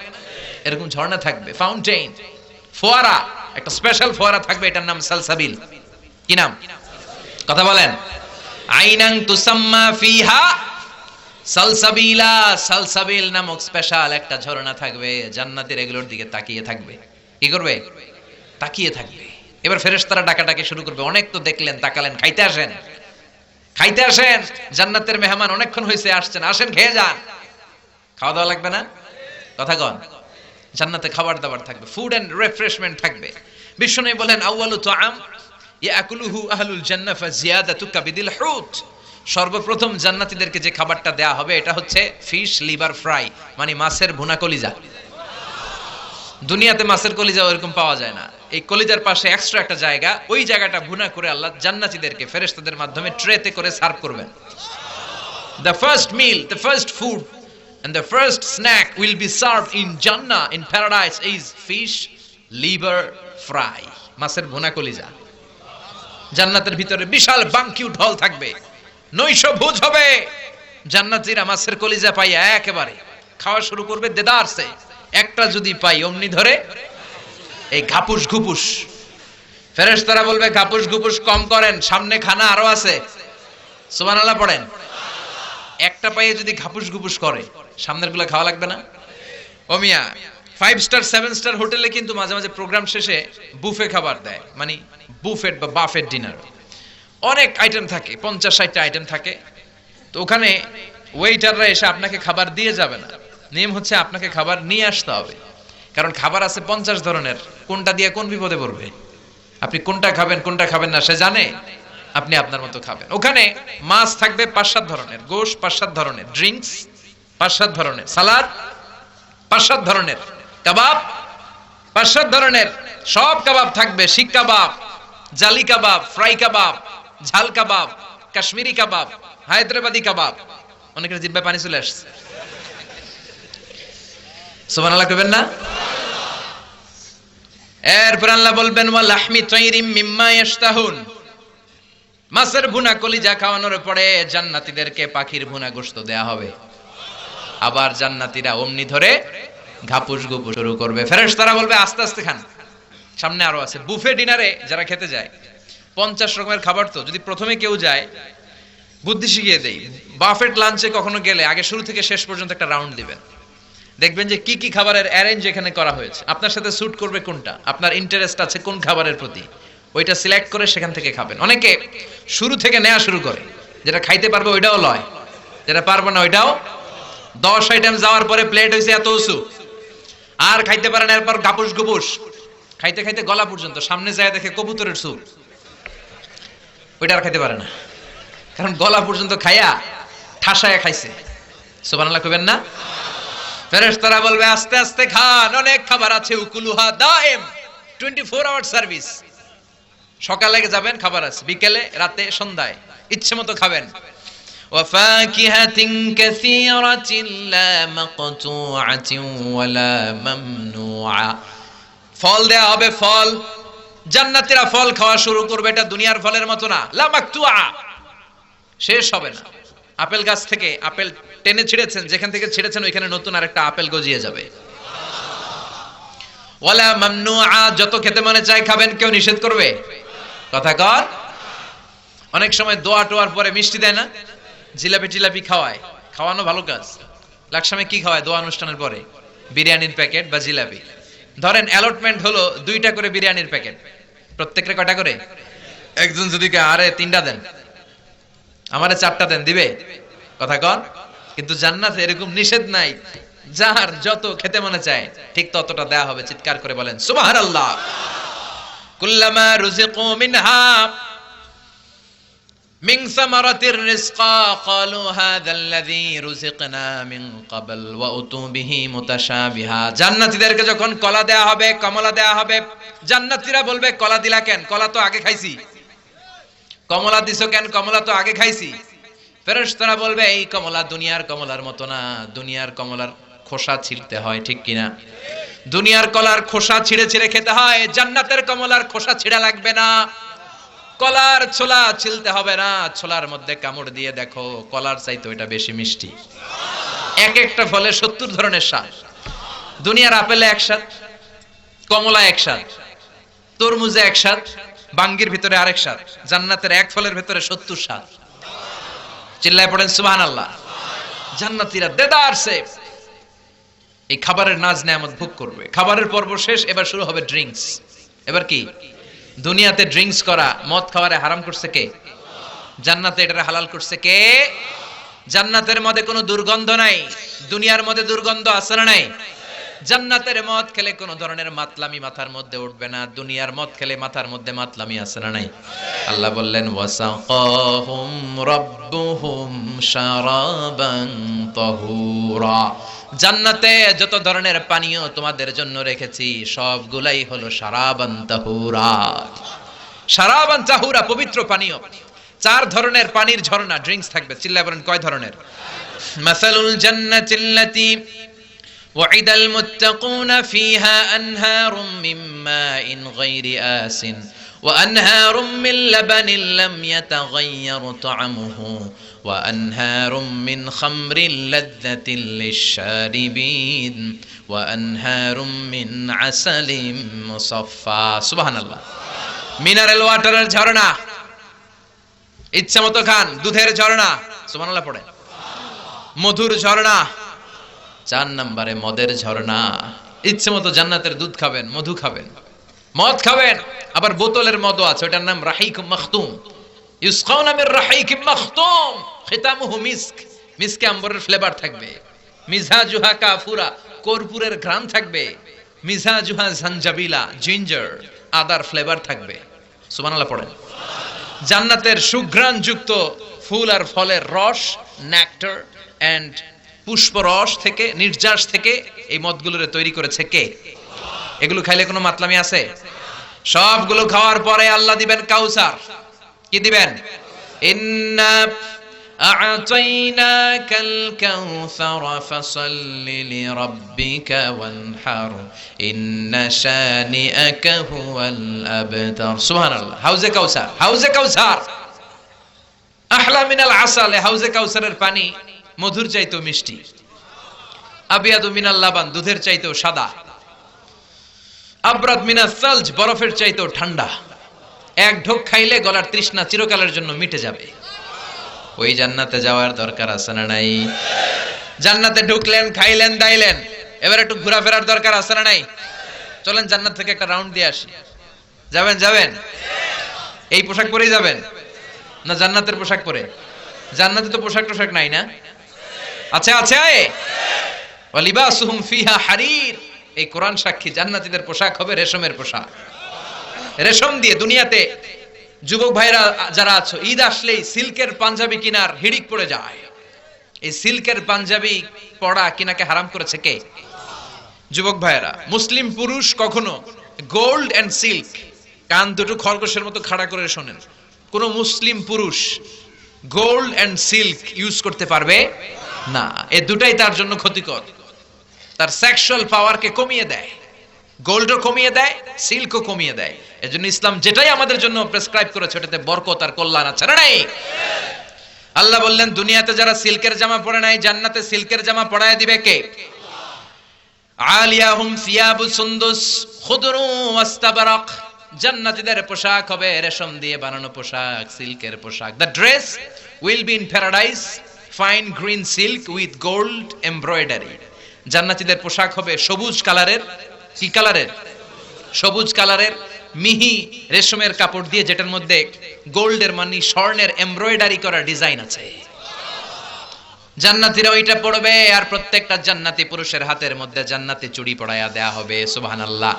এরকম ঝর্ণা থাকবে, ফাউন্টেন, ফোয়ারা, একটা স্পেশাল ফোয়ারা থাকবে, এটার নাম সালসাবিল। কি নাম? কথা বলেন। আইনান তুসাম্মা ফিহা সালসাবিলা। সালসাবিল নামক স্পেশাল একটা ঝর্ণা থাকবে। জান্নাতের এগুলোর দিকে তাকিয়ে থাকবে। কি করবে? তাকিয়ে থাকবে। এবার ফেরেশতারা ডাকাডাকি শুরু করবে, অনেক তো দেখলেন, তাকালেন, খাইতে আসেন, খাইতে আসেন, জান্নাতের মেহমান অনেকক্ষণ হয়েছে আসছেন, আসেন খেয়ে যান। খাওয়া দাওয়া লাগবে না? কথা কন। জান্নাতে খাবার দাবার থাকবে, ফুড এন্ড রিফ্রেশমেন্ট থাকবে। বিশ্বনবী বলেন আউয়ালু তুআম ইয়াকুলুহু আহলুল জান্নাহ ফাজিয়াদাতু কাবিদিল হুত। সর্বপ্রথম জান্নাতীদেরকে যে খাবারটা দেয়া হবে এটা হচ্ছে ফিশ লিভার ফ্রাই, মানে মাছের ভুনা কলিজা। দুনিয়াতে মাছের কলিজা ওরকম পাওয়া যায় না। এই কলিজার পাশে এক্সট্রা একটা জায়গা, ওই জায়গাটা ভুনা করে আল্লাহ জান্নাতীদেরকে ফেরেশতাদের মাধ্যমে ট্রেতে করে সার্ভ করবেন। The first meal, the first food and the first snack will be served in Jannah, in paradise, is fish liver fry, মাছের ভুনা কলিজা। জান্নাতের ভিতরে বিশাল বানকিউট হল থাকবে, নৈশ ভোজ হবে। জান্নাতীরা মাছের কলিজা পাইয়া একেবারে খাওয়া শুরু করবে দেদারসে। একটা যদি পাই অমনি ধরে এই ঘাপুস ঘুপুস। ফেরেশতারা বলবে ঘাপুস ঘুপুস কম করেন, সামনে খানা আরো আছে। সুবহানাল্লাহ পড়েন। একটা পাইয়ে যদি ঘাপুস ঘুপুস করে সামনের গুলো খাওয়া লাগবে না? ও মিয়া, 5 স্টার 7 স্টার হোটেলে কিন্তু মাঝে মাঝে প্রোগ্রাম শেষে বুফে খাবার দেয়, মানে বুফেট বা বাফেট ডিনার। অনেক আইটেম থাকে, 50-60টা আইটেম থাকে। তো ওখানে ওয়েটাররা এসে আপনাকে খাবার দিয়ে যাবে না, নিয়ম হচ্ছে আপনাকে খাবার নিয়ে আসতে হবে। কারণ খাবার আছে 50 ধরনের, কোনটা দিয়ে কোন বিপদে পড়বে। আপনি কোনটা খাবেন কোনটা খাবেন না সে জানে, আপনি আপনার মতো খাবেন। ওখানে মাছ থাকবে 5-7 ধরনের, গোশত 5-7 ধরনের, ড্রিঙ্কস 5-7 ধরনের, সালাদ 5-7 ধরনের, কাবাব 5-7 ধরনের, সব কাবাব থাকবে। শিক কাবাব, জালি কাবাব, ফ্রাই কাবাব, ঝাল কাবাব, কাশ্মীরি কাবাব, হায়দ্রাবাদি কাবাব। অনেকের জিহ্বায় পানি চলে আসছে। সুবহানাল্লাহ কইবেন না? এরপর আল্লাহ বলবেন ওয়া লাহমি তাইরিম মিম্মা ইয়াশতাহুন। মাছের ভুনা কলিজা খাওয়ানোর পরে জান্নাতীদেরকে পাখির ভুনা গোশত দেয়া হবে। আবার জান্নাতীরা অমনি ধরে ঘাপুস গুপুস শুরু করবে। ফেরেশতারা বলবে আস্তে আস্তে খান, সামনে আরো আছে। বুফে ডিনারে যারা খেতে যায় 50 রকমের খাবার, তো যদি প্রথমে কেউ যায়, বুদ্ধি শিখিয়ে দেই, বাফেট লাঞ্চে কখনো গেলে আগে শুরু থেকে শেষ পর্যন্ত একটা রাউন্ড দিবেন। দেখবেন যে কি কি খাবারের অ্যারেঞ্জ এখানে করা হয়েছে, আপনার সাথে স্যুট করবে কোনটা, আপনার ইন্টারেস্ট আছে কোন খাবারের প্রতি, ওইটা সিলেক্ট করে সেখান থেকে খাবেন। অনেকে শুরু থেকে নেওয়া শুরু করে, যেটা খাইতে পারবে ওইটাও লয়, যেটা পারবে না ওইটাও। 10 আইটেম যাওয়ার পরে প্লেট হয়েছে এত উঁচু, আর খাইতে পারেন। এরপর গাপুস গুপুস খাইতে খাইতে গলা পর্যন্ত, সামনে যায় দেখে কবুতরের স্যুপ, ওইটা আর খাইতে পারে না, কারণ গলা পর্যন্ত খাইয়া ঠাসায়া খাইছে। সুবহানাল্লাহ কইবেন না? ফেরেশতারা বলবে আস্তে আস্তে খান, অনেক খাবার আছে। উকুলুহা দায়েম, 24 আওয়ার সার্ভিস। সকালে যাবেন খাবার আছে, বিকেলে, রাতে, সন্ধ্যায় ইচ্ছে মতো খাবেন। ওয়া ফাকিহাতিন কাসীরাতিন লা মাকতুআতিন ওয়ালা মামনুআ। ফল দেয়া হবে, ফল। জান্নাতীরা ফল খাওয়া শুরু করবে। এটা দুনিয়ার ফলের মতো না, লা মাকতুআ, শেষ হবে না। আপেল গাছ থেকে আপেল টেনে ছিঁড়েছেন, যেখান থেকে ছিঁড়েছেন ওইখানে নতুন আরেকটা আপেল গজিয়ে যাবে। ওয়ালা মামনুআ, যত খেতে মনে চায় খাবেন, কেউ নিষেধ করবে? কথা কর। অনেক সময় দোয়া টোয়ার পরে মিষ্টি দেয় না, জিলাপি টিলাপি খাওয়ায়, খাওয়ানো ভালো কাজ। লাকসামে কি খাওয়ায় দোয়া অনুষ্ঠানের পরে? বিরিয়ানির প্যাকেট বা জিলাপি। ধরেন অ্যালটমেন্ট হলো 2টা করে বিরিয়ানির প্যাকেট, প্রত্যেকটা কয়টা করে? একজন যদি আরে 3টা দেন, আমারে 4টা দেন, দিবে? কথা কর। কিন্তু জান্নাতে এরকম নিষেধ নাই, যার যত খেতে মনে চায় ঠিক ততটা দেয়া হবে। চিৎকার করে বলেন সুবহানাল্লাহ। কুল্লামা রুজিকু মিনহা মিন সামারাতির রিজকা ক্বালু হাযাল্লাযী রুজিকনা মিন ক্বাবল ওয়া উতু বিহি মুতাশাবিহা। জান্নাতীদেরকে যখন কলা দেয়া হবে, কমলা দেয়া হবে, জান্নাতীরা বলবে কলা দিলা কেন? কলা তো আগে খাইছি। কমলা দিছো কেন? কমলা তো আগে খাইছি। ফেরেশতারা বলবে এই কমলা দুনিয়ার কমলার মতো না, দুনিয়ার কমলার খোসা ছিঁড়তে হয়, ঠিক কিনা? দুনিয়ার কলার খোসা ছিঁড়ে ছিঁড়ে খেতে হয়, জান্নাতের কমলার খোসা ছিঁড়া লাগবে না, কলার ছোলা ছিলতে হবে না। ছোলার মধ্যে কামড় দিয়ে দেখো, কলার চাইতে ওইটা বেশি মিষ্টি। এক একটা ফলে 70 ধরনের স্বাদ। দুনিয়ার আপেলে এক স্বাদ, কমলা এক স্বাদ, তরমুজে এক স্বাদ, বাঙ্গির ভিতরে আরেক স্বাদ। জান্নাতের এক ফলের ভিতরে 70 স্বাদ। চিল্লায় পড়েন সুবহানাল্লাহ। জান্নাতীরা দেদারসে এই খাবারের নাজ নেয়ামত ভোগ করবে। খাবারের পর্ব শেষ, এবার শুরু হবে ড্রিঙ্কস। এবার কি? দুনিয়াতে ড্রিঙ্কস করা, মদ খাওয়ারে হারাম করছে কে? জান্নাতে এটারে হালাল করছে কে? জান্নাতের মধ্যে কোনো দুর্গন্ধ নাই। দুনিয়ার মধ্যে দুর্গন্ধ আছে না নাই? জান্নাতের মদ খেলে কোন ধরনের মাতলামি মাথার মধ্যে উঠবে না। দুনিয়ার মদ খেলে মাথার মধ্যে মাতলামি আছে না নাই? আল্লাহ বললেন ওয়াসাকাহুম রাব্বুহুম শারাবান তাহুরা। জান্নাতে যত ধরনের পানীয় তোমাদের জন্য রেখেছি সবগুলাই হলো শারাবান তাহুরা। শারাবান তাহুরা, পবিত্র পানীয়। 4 ধরনের পানির ঝর্ণা, ড্রিঙ্কস থাকবে। চিল্লায় বলেন কয় ধরনের? মাসালুল জান্নাতিল্লাতী وعد المتقون فيها أنهار من ماء غير آسن وأنهار من لبن لم يتغير طعمه وأنهار من خمر لذة للشاربين وأنهار من عسل مصفى سبحان الله মিনারেল ওয়াটারের ঝর্ণা ইচ্ছা মতো খান দুধের ঝর্ণা সুবহানাল্লাহ পড়ে মধুর ঝর্ণা 4 নম্বরে মদের ঝর্ণা ইচ্ছা মতো জান্নাতের দুধ খাবেন মধু খাবেন মদ খাবেন আবার বোতলের মদও আছে ওটার নাম রাহিক মাখতুম ইসকাউনা মির রাহিক মাখতুম খিতামুহু মিস্ক মিস্কে আম্বরের ফ্লেভার থাকবে মিজাজুহা কাফুরা কর্পূরের ঘ্রাণ থাকবে মিজাজুহা জানজাবিলা জিঞ্জার আদার ফ্লেভার থাকবে সুবহানাল্লাহ পড়েন জান্নাতের সুঘ্রাণ যুক্ত ফুল আর ফলের রস নেকটার এন্ড পুষ্পরস থেকে নির্যাস থেকে এই মদগুলোরে তৈরি করেছে কে এগুলো খাইলে কোনো মাতলামি আছে সবগুলো খাওয়ার পরে আল্লাহ দিবেন কাউসার কি দিবেন ইন্না আ'তাইনাকাল কাউসার ফাসাল্লি লিরাব্বিকা ওয়ানহার ইন্না শানিআকা হুয়াল আবতার সুবহানাল্লাহ হাউজে কাউসার আহলা মিনাল আসাল হাউজে কাউসারের পানি মধুর চাইতেও মিষ্টি আবিয়াদু মিনাল লাবান দুধের চাইতেও সাদা আবরাদ মিনাস সালজ বরফের চাইতেও ঠান্ডা এক ঢোক খাইলে গলার তৃষ্ণা চিরকালের জন্য মিটে যাবে ওই জান্নাতে যাওয়ার দরকার আছে না নাই জান্নাতে ঢুকলেন খাইলেন দাইলেন এবার একটু ঘোরাফেরার দরকার আছে না নাই চলেন জান্নাত থেকে একটা রাউন্ড দিয়ে আসি যাবেন এই পোশাক পরেই যাবেন না জান্নাতের পোশাক পরে জান্নাতে তো পোশাক নাই না আছে ওয়ালিবাসুহুম ফিহা হারির এই কোরআন সাক্ষী জান্নাতীদের পোশাক হবে রেশমের পোশাক রেশম দিয়ে দুনিয়াতে যুবক ভাইরা যারা আছো ঈদ আসলেই সিল্কের পাঞ্জাবি কিনার হিড়িক পড়ে যায় এই সিল্কের পাঞ্জাবি পরা কিনাকে হারাম করেছে কে যুবক ভাইরা মুসলিম পুরুষ কখনো গোল্ড এন্ড সিল্ক কান দুটো খরগোশের মতো খাড়া করে শোনেন কোন মুসলিম পুরুষ গোল্ড এন্ড সিল্ক ইউজ করতে পারবে না এই দুটাই তার জন্য ক্ষতিকর তার সেক্সুয়াল পাওয়ারকে কমিয়ে দেয় গোল্ডও কমিয়ে দেয় সিল্কও কমিয়ে দেয় এজন্য ইসলাম যেটাই আমাদের জন্য প্রেসক্রাইব করেছে ওটাতে বরকত আর কল্যাণ আছে না নাই আল্লাহ বললেন দুনিয়াতে যারা সিল্কের জামা পরে নাই জান্নাতে সিল্কের জামা পরায় দিবে কে আলিয়াহুম সিয়াবু সুন্দুস খুদরু ওয়াস্তাবরাক জান্নাতীদের পোশাক হবে রেশম দিয়ে বানানো পোশাক সিল্কের পোশাক the dress will be in paradise fine green silk with gold embroidery জান্নাতীদের পোশাক হবে সবুজ কালারের কি কালারের সবুজ কালারের মিহি রেশমের কাপড় দিয়ে যেটার মধ্যে গোল্ডের মানে স্বর্ণের এমব্রয়ডারি করা ডিজাইন আছে জান্নাতীরা ওইটা পরবে আর প্রত্যেকটা জান্নাতি পুরুষের হাতের মধ্যে জান্নাতি চুড়ি পরায়া দেয়া হবে সুবহানাল্লাহ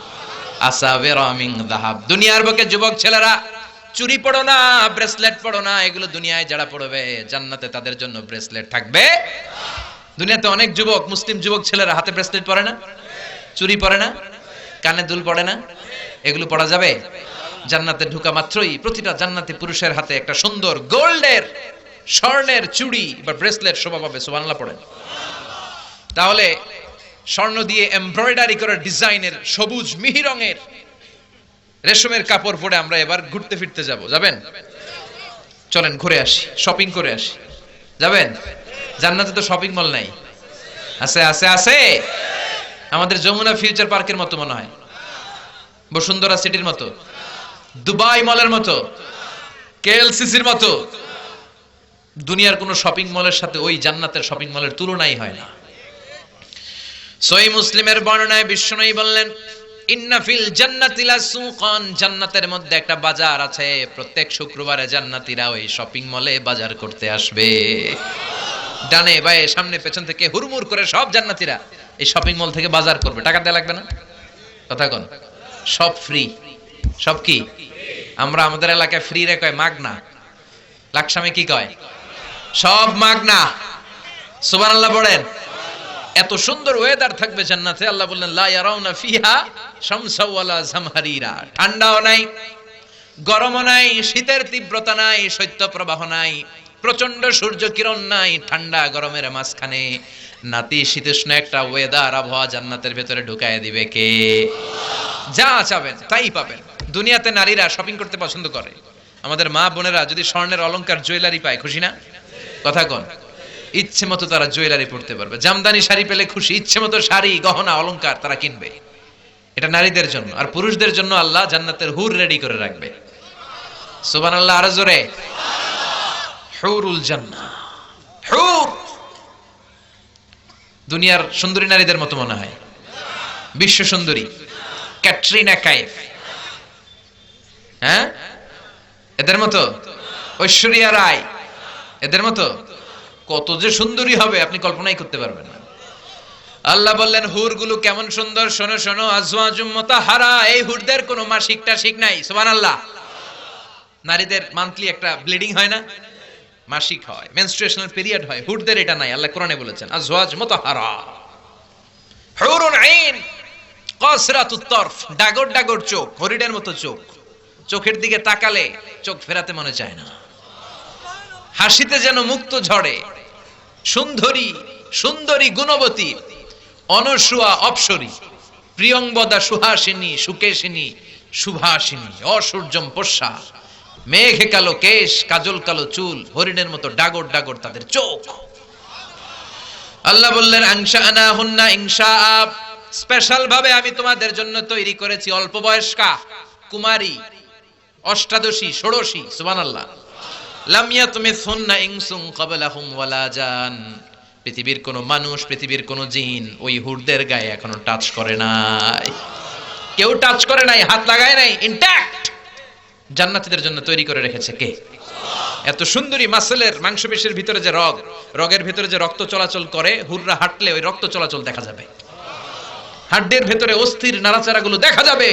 আসাবিরা মিন যাহাব দুনিয়ার বুকে যুবক ছেলেরা চুড়ি পড়ো না ব্রেসলেট পড়ো না এগুলো দুনিয়ায় যারা পড়বে জান্নাতে তাদের জন্য ব্রেসলেট থাকবে দুনিয়াতে অনেক যুবক মুসলিম যুবক ছেলেরা হাতে ব্রেসলেট পরে না চুড়ি পরে না কানে দুল পড়ে না এগুলো পড়া যাবে জান্নাতে ঢোকা মাত্রই প্রতিটা জান্নাতি পুরুষের হাতে একটা সুন্দর গোল্ডের স্বর্ণের চুড়ি বা ব্রেসলেট শোভা পাবে সুবহানাল্লাহ পড়েন তাহলে স্বর্ণ দিয়ে এমব্রয়ডারি করা ডিজাইনের সবুজ মিহি রঙের রেশমের কাপড় পরে আমরা এবার ঘুরতে ফিরতে যাবেন চলেন ঘুরে আসি শপিং করে আসি যাবেন জান্নাতে তো শপিং মল নাই আছে আমাদের যমুনা ফিউচার পার্কের মতো মনে হয় বসুন্ধরা সিটির মতো দুবাই মলের মতো কেএলসিসির মতো দুনিয়ার কোন শপিং মলের সাথে ওই জান্নাতের শপিং মলের তুলনাই হয় না সহিহ মুসলিমের বর্ণনায় বিশ্বনবী বললেন ইন্না ফিল জান্নাতি লাসুকান জান্নাতের মধ্যে একটা বাজার আছে প্রত্যেক শুক্রবারে জান্নাতীরা ওই শপিং মলে বাজার করতে আসবে ডানে বায়ে সামনে পেছন থেকে হুড়মুড় করে সব জান্নাতীরা এই শপিং মল থেকে বাজার করবে টাকা দেয়া লাগবে না কথা কোন সব ফ্রি সব কি আমরা আমাদের এলাকায় ফ্রি রে কয় মাগনা লাকসামে কি কয় সব মাগনা সুবহানাল্লাহ বলেন এত সুন্দর ওয়েদার থাকবে জান্নাতে আল্লাহ বললেন লা ইয়ারাউনা ফিহা শামসা ওয়ালা জামহারিরা ঠান্ডাও নাই গরমও নাই শীতের তীব্রতা নাই শৈত্য প্রবাহ নাই প্রচন্ড সূর্য কিরণ নাই ঠান্ডা গরমের মাঝখানে নাতিশীতোষ্ণ একটা ওয়েদার আবহাওয়া জান্নাতের ভেতরে ঢুকায় দিবে কে যা চাবেন তাই পাবেন দুনিয়াতে নারীরা শপিং করতে পছন্দ করে, আমাদের মা বোনেরা যদি স্বর্ণের অলংকার জুয়েলারি পায় খুশি না? কথা কোন? ইচ্ছে মতো তারা জুয়েলারি পড়তে পারবে, জামদানি শাড়ি পেলে খুশি, ইচ্ছে মতো শাড়ি গহনা অলংকার তারা কিনবে। এটা নারীদের জন্য। আর পুরুষদের জন্য আল্লাহ জান্নাতের হুর রেডি করে রাখবে। সুবহানাল্লাহ, আরো জোরে। হুরুল জান্নাহ, হুর। দুনিয়ার সুন্দরী নারীদের মতো মনে হয়? বিশ্ব সুন্দরী ক্যাটরিনা কাইফ, হ্যাঁ, এদের মতো? ঐশ্বরিয়া রায়, এদের মতো? কত যে সুন্দরী হবে আপনি কল্পনাই করতে পারবেন না। আল্লাহ বললেন হুরগুলো কেমন সুন্দর, শোনো শোনো। আজওয়াজুম মুতাহহারা, এই হুরদের কোনো মাসিক টাসিক নাই। সুবহানাল্লাহ। নারীদের মান্থলি একটা ব্লিডিং হয় না, মাসিক হয়, মেনস্ট্রুয়েশনাল পিরিয়ড হয়, হুরদের এটা নাই। আল্লাহ কোরআনে বলেছেন আজওয়াজ মুতাহহারা, হুরুন আইন কাসরাতুত তরফ, ডাগর ডাগর চোখ, হরিণের মতো চোখ, চোখের দিকে তাকালে চোখ ফেরাতে মনে চায় না, হাসিতে যেন মুক্ত ঝরে, সুন্দরী সুন্দরী গুণবতী, অনসুয়া অপসরী, প্রিয়ংবদা সুহাসিনী, সুকেশিনী সুভাসিনী, অসূর্যম পোষা, মেঘে কালো কেশ, কাজল কালো চুল, হরিণের মতো ডাগর ডাগর তাদের চোখ। আল্লাহ বললেন আনশাআনা হুন্না ইনশাআ, স্পেশাল ভাবে আমি তোমাদের জন্য তৈরি করেছি অল্প বয়স্কা কুমারী, অষ্টাদশী ষোড়শী। সুবহানাল্লাহ। লাম ইয়াতমিসহুন্না ইনসুন ক্বাবলাহুম ওয়ালা জান, পৃথিবীর কোন মানুষ, পৃথিবীর কোন জিন ওই হুরদের গায়ে এখনো টাচ করে নাই, কেউ টাচ করে নাই, হাত লাগায় নাই, ইনট্যাক্ট জান্নাতীদের জন্য তৈরি করে রেখেছে কে? এত সুন্দরী মাসলের, মাংসপেশির ভিতরে যে রগ, রগের ভিতরে যে রক্ত চলাচল করে, হুররা হাঁটলে ওই রক্ত চলাচল দেখা যাবে, হাড্ডির ভেতরে অস্থির নাড়াচাড়াগুলো দেখা যাবে।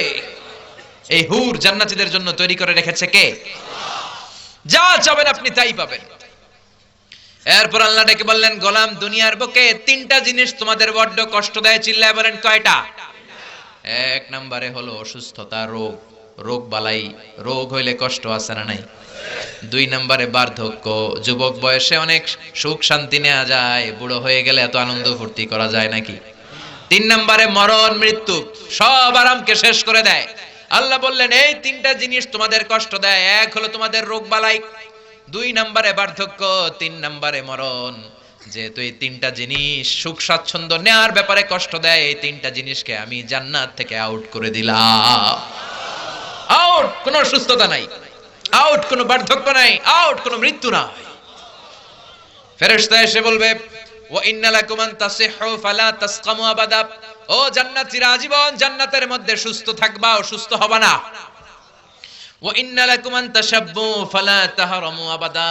এই হুর জান্নাতীদের জন্য তৈরি করে রেখেছে কে? যা চাবেন আপনি তাই পাবেন। এরপর আল্লাহ ডেকে বললেন গোলাম, দুনিয়ার বুকে তিনটা জিনিস তোমাদের বড্ড কষ্ট দেয়, চিল্লায় বলেন কয়টা? এক নম্বরে হলো অসুস্থতা, রোগ, রোগ বালাই, রোগ হইলে কষ্ট আছে না নাই? দুই নম্বরে বার্ধক্য, যুবক বয়সে অনেক সুখ শান্তি নেওয়া যায়, বুড়ো হয়ে গেলে এত আনন্দ ফুর্তি করা যায় নাকি? তিন নম্বরে মরণ, মৃত্যু, সব আরামকে শেষ করে দেয়। আল্লাহ বললেন এই তিনটা জিনিস তোমাদের কষ্ট দেয়, এক হলো তোমাদের রোগ বালাই, দুই নম্বরে বার্ধক্য, তিন নম্বরে মরণ। যেহেতু এই তিনটা জিনিস সুখ স্বাচ্ছন্দ্য নেওয়ার ব্যাপারে কষ্ট দেয়, এই তিনটা জিনিসকে আমি জান্নাত থেকে আউট করে দিলাম। আউট, কোনো অসুস্থতা নাই, আউট কোনো বার্ধক্য নাই, আউট কোনো মৃত্যু নাই। ফেরেশতা এসে বলবে ওয়া ইন্না লাকুম আন তাসিহু ফালা তাসকামু আবাদা, ও জান্নাতীরা আজীবন জান্নাতের মধ্যে সুস্থ থাকবা, অসুস্থ হবে না। ওয়া ইন্না লাকুম আন তাশাব্বু ফালা তাহরামু আবাদা,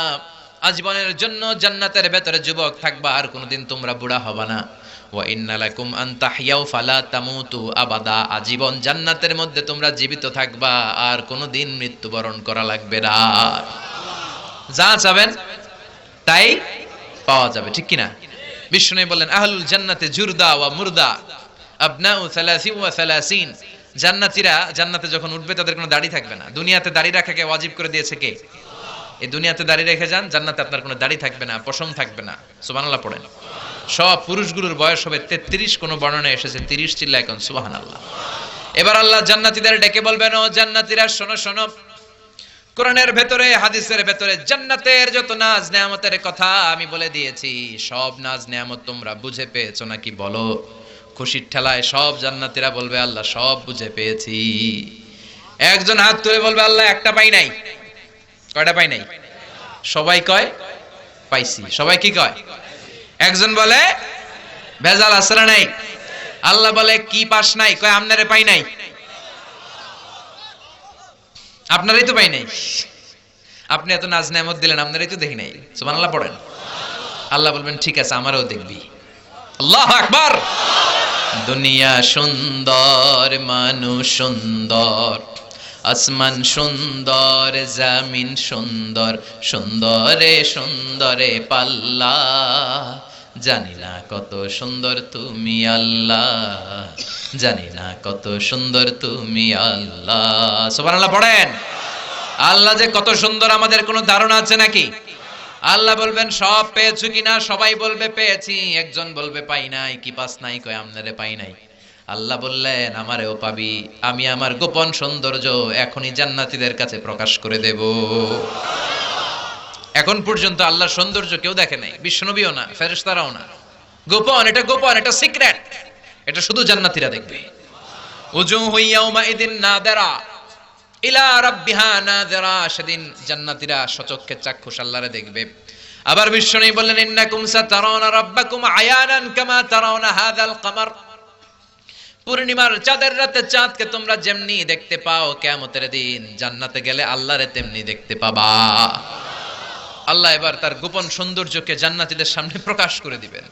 আজীবনের জন্য জান্নাতের ভেতরে যুবক থাকবা, আর কোনোদিন তোমরা বুড়া হবে না। ওয়া ইন্না লাকুম আন তাহইয়াউ ফালা তামুতু আবাদা, আজীবন জান্নাতের মধ্যে তোমরা জীবিত থাকবা, আর কোনোদিন মৃত্যুবরণ করা লাগবে না। যা চাবেন তাই পাওয়া যাবে, ঠিক কি না? বিষ্ণু বললেন আহলুল জান্নাতে জুরদা ওয়া মুরদা আবনাউ 30 ওয়া 30, জান্নাতীরা জান্নাতে যখন উঠবে তাদের কোনো দাড়ি থাকবে না। দুনিয়াতে দাড়ি রাখাকে ওয়াজিব করে দিয়েছে কে? এই দুনিয়াতে দাড়ি রেখে যান, জান্নাতে আপনার কোনো দাড়ি থাকবে না, পশম থাকবে না। সুবহানাল্লাহ পড়েন। সব পুরুষগুলোর বয়স হবে 33, কোন বর্ণনায় এসেছে 30, চিল্লায় কোন সুবহানাল্লাহ। এবার আল্লাহ জান্নাতীদের ডেকে বলবেন ও জান্নাতীরা শোনো শোনো, কোরআনের ভেতরে হাদিসের ভেতরে জান্নাতের যত নাজ নেয়ামতের কথা আমি বলে দিয়েছি, সব নাজ নেয়ামত তোমরা বুঝে পেয়েছো নাকি বলো? খুশির ঠেলায় সব জান্নাতীরা বলবে আল্লাহ সব বুঝে পেয়েছি। একজন হাত তুলে বলবে আল্লাহ একটা পাই নাই। কয়টা পাই নাই? সবাই কয় পাইছি। সবাই কি কয়? একজন বলে ভেজাল আছে না নাই? আল্লাহ বলে কি পাস নাই? কয় আমনারে পাই নাই। আপনারাই তো পাই নাই, আপনি এত নাজ নেয়ামত দিলেন, আপনারাই তো দেখি নাই। সুবহানাল্লাহ পড়েন। আল্লাহ বলবেন ঠিক আছে আমারও দেখবি। আল্লাহু আকবার। দুনিয়া সুন্দর, মানুষ সুন্দর, আসমান সুন্দর, জমিন সুন্দর, সুন্দরে সুন্দরে পাল্লা, জানি না কত সুন্দর তুমি আল্লাহ, জানি না কত সুন্দর তুমি আল্লাহ। সুবহানাল্লাহ পড়েন। আল্লাহ যে কত সুন্দর আমাদের কোনো ধারণা আছে নাকি? আল্লাহ বলবেন সব পেয়েছো কিনা? সবাই বলবে পেয়েছি। একজন বলবে পাই নাই। কি পাস নাই? কয় আমনারে পাই নাই। আল্লাহ বললেন আমারেও পাবি, আমি আমার গোপন সৌন্দর্য এখনই জান্নাতীদের কাছে প্রকাশ করে দেব। এখন পর্যন্ত আল্লাহর সৌন্দর্য কেউ দেখে নাই, বিশ্বনবীও না, ফেরেশতারাও না। গোপন, এটা গোপন, এটা সিক্রেট, এটা শুধু জান্নাতীরা দেখবে। উজুহু ইয়াউমাইদিন নাদিরা ইলা রাব্বিহা নাদিরা, সেদিন জান্নাতীরা সচক্ষে চাক্ষুষ আল্লাহরে দেখবে। আবার বিশ্বনবী বললেন ইন্নাকুম সাতারাউনা রাব্বাকুম আয়ানান কামা তারাউনা হাযাল কামার, পূর্ণিমার চাঁদের রাতে চাঁদকে তোমরা যেমনি দেখতে পাও, কিয়ামতের দিন জান্নাতে গেলে আল্লাহরে তেমনি দেখতে পাবা। আল্লাহ এবার তার গোপন সৌন্দর্যকে জান্নাতীদের সামনে প্রকাশ করে দিবেন।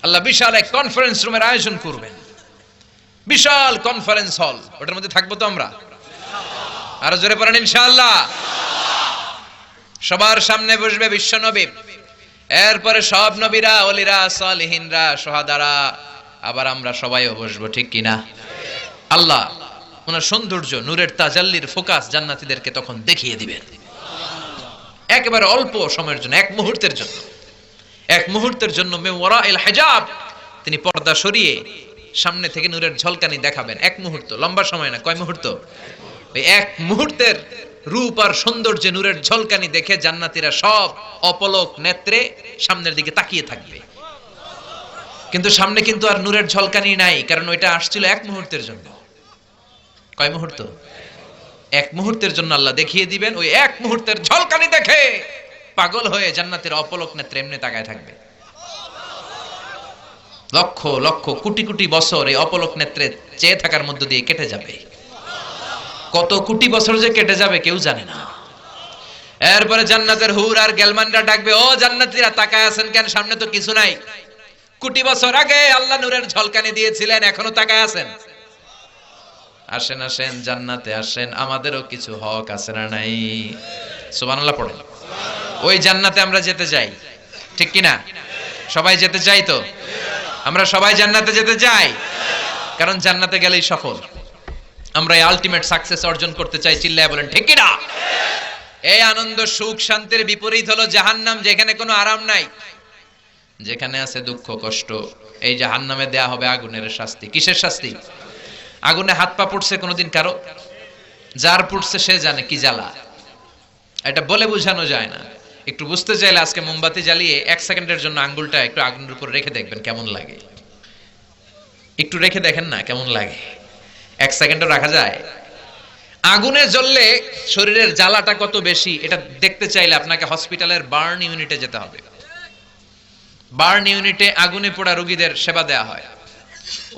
আল্লাহ বিশাল এক কনফারেন্স রুমের আয়োজন করবেন, বিশাল কনফারেন্স হল, ওটার মধ্যে থাকবো তো আমরা। আরো জোরে পড়েন ইনশাআল্লাহ। সবার সামনে বসবে বিশ্বনবী, এরপরে সব নবীরা, ওলিরা, সালেহিনরা, সুহাদারা, আবার আমরা সবাইও বসবো, ঠিক কিনা? আল্লাহ ওনার সৌন্দর্য, নূরের তাজাল্লির ফোকাস জান্নাতীদেরকে তখন দেখিয়ে দিবেন। একেবারে অল্প সময়ের জন্য, এক মুহূর্তের জন্য, এক মুহূর্তের জন্য মিন ওয়ারাইল হিজাব, তিনি পর্দা সরিয়ে সামনে থেকে নূরের ঝলকানি দেখাবেন। এক মুহূর্ত, লম্বা সময় না, কয় মুহূর্ত? এই এক মুহূর্তের রূপ আর সৌন্দর্যে নূরের ঝলকানি দেখে জান্নাতীরা সব অপলক নেত্রে সামনের দিকে তাকিয়ে থাকবে। কিন্তু সামনে কিন্তু আর নূরের ঝলকানি নাই, কারণ ওইটা আসছিল এক মুহূর্তের জন্য। কয় মুহূর্ত? এক মুহূর্তের জন্য আল্লাহ দেখিয়ে দিবেন। ওই এক মুহূর্তের ঝলকানি দেখে পাগল হয়ে জান্নাতের অপলক নেত্রে এমনি তাকায় থাকবে। লক্ষ লক্ষ কোটি কোটি বছর এই অপলক নেত্রে চেয়ে থাকার মধ্য দিয়ে কেটে যাবে। কত কোটি বছর যে কেটে যাবে কেউ জানে না। এরপরে জান্নাতের হুর আর গেলমানরা ডাকবে, ও জান্নাতীরা তাকায় আছেন কেন? সামনে তো কিছু নাই। কোটি বছর আগে আল্লাহ নূরের ঝলকানি দিয়েছিলেন, এখনো তাকায় আছেন? আসেন আসেন, জান্নাতে আসেন, আমাদেরও কিছু হক আছে না নাই? সুবহানাল্লাহ পড়েন। ওই জান্নাতে আমরা যেতে চাই, ঠিক কিনা? সবাই যেতে চাই তো? আমরা সবাই জান্নাতে যেতে চাই, কারণ জান্নাতে গেলেই সফল। আমরা এই আলটিমেট সাকসেস অর্জন করতে চাই, চিল্লায় বলেন ঠিক কিনা? এই আনন্দ সুখ শান্তির বিপরীত হলো জাহান্নাম, যেখানে কোনো আরাম নাই, যেখানে আছে দুঃখ কষ্ট। এই জাহান্নামে দেয়া হবে আগুনের শাস্তি। কিসের শাস্তি? আগুনে হাত পা পুড়ছে কোনোদিন কারো? যার পুড়ছে সে জানে কি জ্বালা। এটা বলে বোঝানো যায় না। একটু বুঝতে চাইলে আজকে মোমবাতি জ্বালিয়ে 1 সেকেন্ডের জন্য আঙ্গুলটা একটু আগুনের উপর রেখে দেখবেন কেমন লাগে। একটু রেখে দেখেন না কেমন লাগে। 1 সেকেন্ডও রাখা যায়? আগুনে জ্বললে শরীরের জ্বালাটা কত বেশি, এটা দেখতে চাইলে আপনাকে হসপিটালের বার্ন ইউনিটে যেতে হবে। বার্ন ইউনিটে আগুনে পোড়া রোগীদের সেবা দেয়া হয়।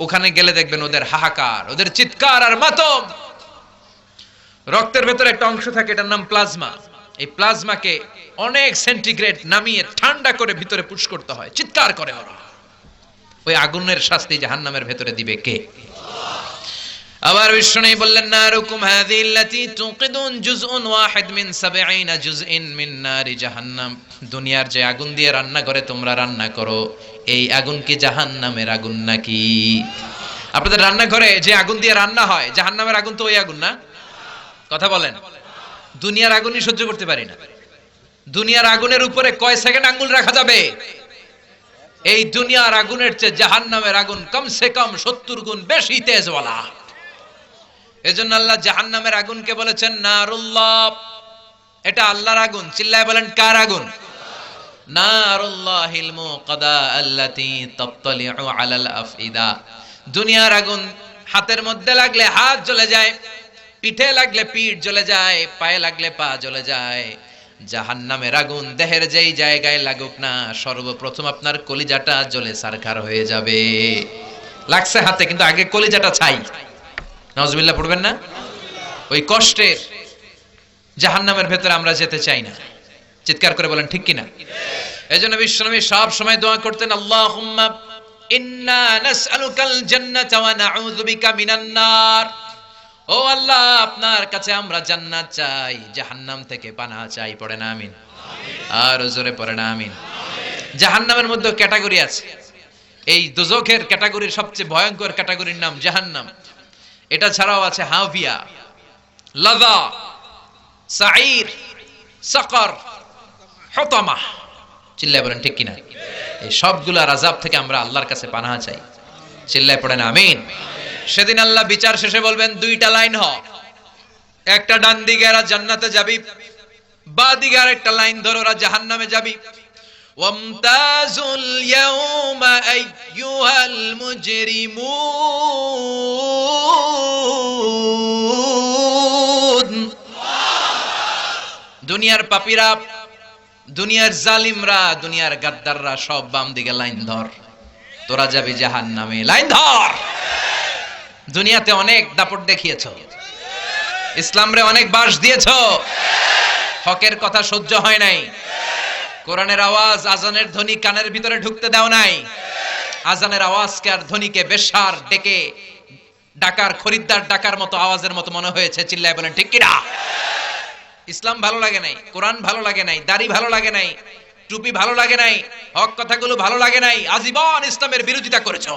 ওখানে গেলে দেখবেন ওদের হাহাকার, ওদের চিৎকার আর মাতম। রক্তের ভেতরে একটা অংশ থাকে, এটার নাম প্লাজমা। এই প্লাজমাকে অনেক সেন্টিগ্রেড নামিয়ে ঠান্ডা করে ভিতরে পুশ করতে হয়, চিৎকার করে ওরা। ওই আগুনের শাস্তি জাহান্নামের ভেতরে দিবে কে? আবার বিষ্ণু বললেন, নারুকুম হাযিল্লাতী তুকিদুন জুজউন ওয়াহিদ মিন 70 জুজইন মিন নারি জাহান্নাম। দুনিয়ার যে আগুন দিয়ে রান্না করে তোমরা রান্না করো, এই আগুন কি জাহান্নামের আগুন নাকি? আপনাদের রান্নাঘরে যে আগুন দিয়ে রান্না হয়, জাহান্নামের আগুন তো ওই আগুন না? কথা বলেন। দুনিয়ার আগুনই সহ্য করতে পারি না। দুনিয়ার আগুনের উপরে কয় সেকেন্ড আঙ্গুল রাখা যাবে? এই দুনিয়ার আগুনের চেয়ে জাহান্নামের আগুন কমসে কম 70 গুণ বেশি তেজওয়ালা। এজন্য আল্লাহ জাহান্নামের আগুনকে বলেছেন নারুল্লাহ। এটা আল্লাহর আগুন। চিল্লায় বলেন কার আগুন? নারুল্লাহিল মুকাদা আল্লাতী তাত্তালিউ আলাল আফইদা। দুনিয়ার আগুন হাতের মধ্যে লাগলে হাত জ্বলে যায়, পিঠে লাগলে পিঠ জ্বলে যায়, পায়ে লাগলে পা জ্বলে যায়। জাহান্নামের আগুন দেহের যেই জায়গায় লাগুক না, সর্বপ্রথম আপনার কলিজাটা জ্বলে ছারখার হয়ে যাবে। লাগছে হাতে, কিন্তু আগে কলিজাটা ছাই। নাউজুবিল্লাহ পড়বেন না? ওই কষ্টের জাহান্নামের ভেতরে আমরা যেতে চাই না। চিৎকার করে বলেন ঠিক কিনা? এজন্য বিশ্বনবী সব সময় দোয়া করতেন, আল্লাহুম্মা ইন্না নাসআলুকাল জান্নাতা ওয়া নাউযু বিকা মিনান নার। ও আল্লাহ, আপনার কাছে আমরা জান্নাত চাই, জাহান্নাম থেকে পানাহ চাই। পড়েন আমিন। আর জোরে পড়েন আমিন। জাহান্নামের মধ্যে ক্যাটাগরি আছে। এই দোজখের ক্যাটাগরির সবচেয়ে ভয়ঙ্কর ক্যাটাগরির নাম জাহান্নাম। এটা ছাড়াও আছে হাভিয়া, লাযা, সাঈর, সাকার, হুতামা। চিল্লায় বলেন ঠিক কিনা? এই সবগুলা আযাব থেকে আমরা আল্লাহর কাছে পানাহ চাই। চিল্লায় পড়েন আমিন। সেদিন আল্লাহ বিচার শেষে বলবেন দুইটা লাইন হ, একটা ডান দিকে এরা জান্নাতে যাবি, বা দিকে আরেকটা লাইন ধরে ওরা জাহান্নামে যাবি। ওয়ামতাজুল ইয়াউমা আইয়ুহাল মুজরিমুন। দুনিয়ার পাপীরা, দুনিয়ার জালিমরা, দুনিয়ার গাদ্দাররা সব বাম দিকে লাইন ধর, তোরা যাবি জাহান্নামে, লাইন ধর। দুনিয়াতে অনেক দাপট দেখিয়েছো, ইসলামরে অনেক বাস দিয়েছো, হকের কথা সহ্য হয় নাই, কোরআনের আওয়াজ আজানের ধ্বনি কানের ভিতরে ঢুকতে দাও নাই, আজানের আওয়াজকে আর ধ্বনিকে বেশ্যার ডেকে ডাকার খরিদ্দার ডাকার মতো আওয়াজের মতো মনে হয়েছে। চিল্লায় বলেন ঠিক কিনা? ইসলাম ভালো লাগে নাই, কোরআন ভালো লাগে নাই, দাড়ি ভালো লাগে নাই, টুপি ভালো লাগে নাই, হক কথাগুলো ভালো লাগে নাই, আজীবন ইসলামের বিরোধিতা করেছো।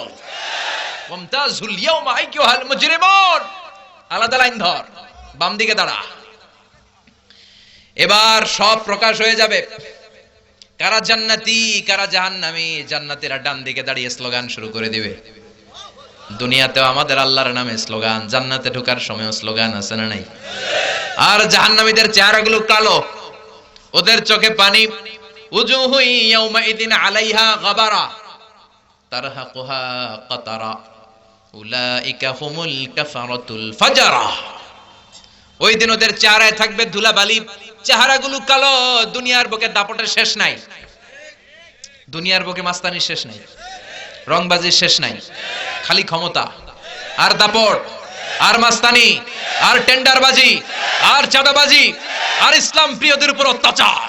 ওয়ামতাজুল ইয়াউমা আইয়ুহাল মুজরিমুন, আলাদা লাইন ধর, বাম দিকে দাঁড়া। এবার সব প্রকাশ হয়ে যাবে, কারা জান্নাতি কারা জাহান্নামী। জান্নাতীরা ডান দিকে দাঁড়িয়ে স্লোগান শুরু করে দিবে। দুনিয়াতেও আমাদের আল্লাহর নামে স্লোগান, জান্নাতে ঢোকার সময়ও স্লোগান আছে না নাই? আর জাহান্নামীদের চেহারাগুলো কালো, ওদের চোখে পানি। উজুহু ইয়াউমাইদিন আলাইহা গাবারা তারহাকুহা কাতারা উলাইকা হুমুল কাফারাতুল ফাজারা। ওই দিন ওদের চেহারায় থাকবে ধুলাবালি, চেহারাগুলো কালো। দুনিয়ার বুকে দাপটের শেষ নাই, দুনিয়ার বুকে মাস্তানির শেষ নাই, রংবাজির শেষ নাই, খালি ক্ষমতা আর দাপট আর মাস্তানি আর টেন্ডারবাজি আর চাঁদাবাজি আর ইসলাম প্রিয়দের উপর অত্যাচার।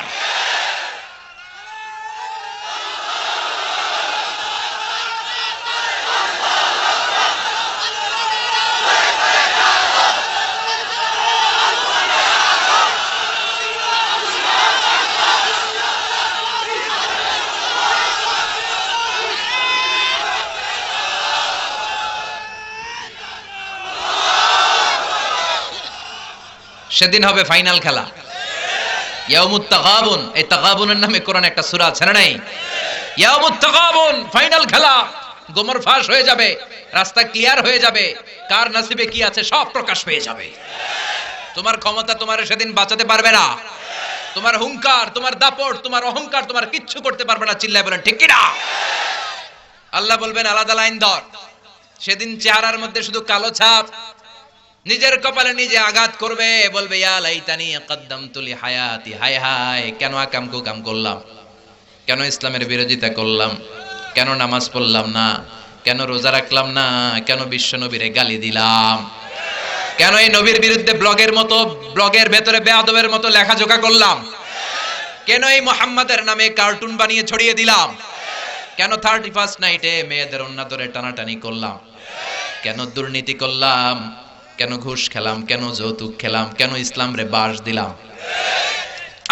সেদিন হবে ফাইনাল খেলা, ইয়াউমুত তাগাবুন। এই তাগাবুনের নামে কোরআনে একটা সূরা আছে না নাই? ইয়াউমুত তাগাবুন, ফাইনাল খেলা। গোমর ফাঁস হয়ে যাবে, রাস্তা ক্লিয়ার হয়ে যাবে, কার নসিবে কি আছে সব প্রকাশ পেয়ে যাবে। তোমার ক্ষমতা তোমার সেদিন বাঁচাতে পারবে না, তোমার হুঙ্কার, তোমার দাপট, তোমার অহংকার তোমার কিচ্ছু করতে পারবে না। চিল্লায় বলেন ঠিক কিনা? আল্লাহ বলবেন আলাদা লাইন ধর। সেদিন চেহারার মধ্যে শুধু কালো ছাপ, নিজের কপালে নিজে আঘাত করবে, বলবে ইয়া লাইতানি কদ্দামতু লি হায়াতি, হায় হায় কেন আকাম কুকাম করলাম, কেন ইসলামের বিরোধিতা করলাম, কেন নামাজ পড়লাম না, কেন রোজা রাখলাম না, কেন বিশ্ব নবীরে গালি দিলাম, কেন এই নবীর বিরুদ্ধে ব্লগের মতো, ব্লগের ভেতরে বেয়াদবের মতো লেখাজোখা করলাম, কেন এই মুহাম্মাদের নামে কার্টুন বানিয়ে ছড়িয়ে দিলাম, কেন 31st নাইটে মেয়েদের ওন্না ধরে টানাটানি করলাম, কেন দুর্নীতি করলাম, কেন ঘুষ খেলাম, কেন যৌতুক খেলাম, কেন ইসলাম রে বাস দিলাম।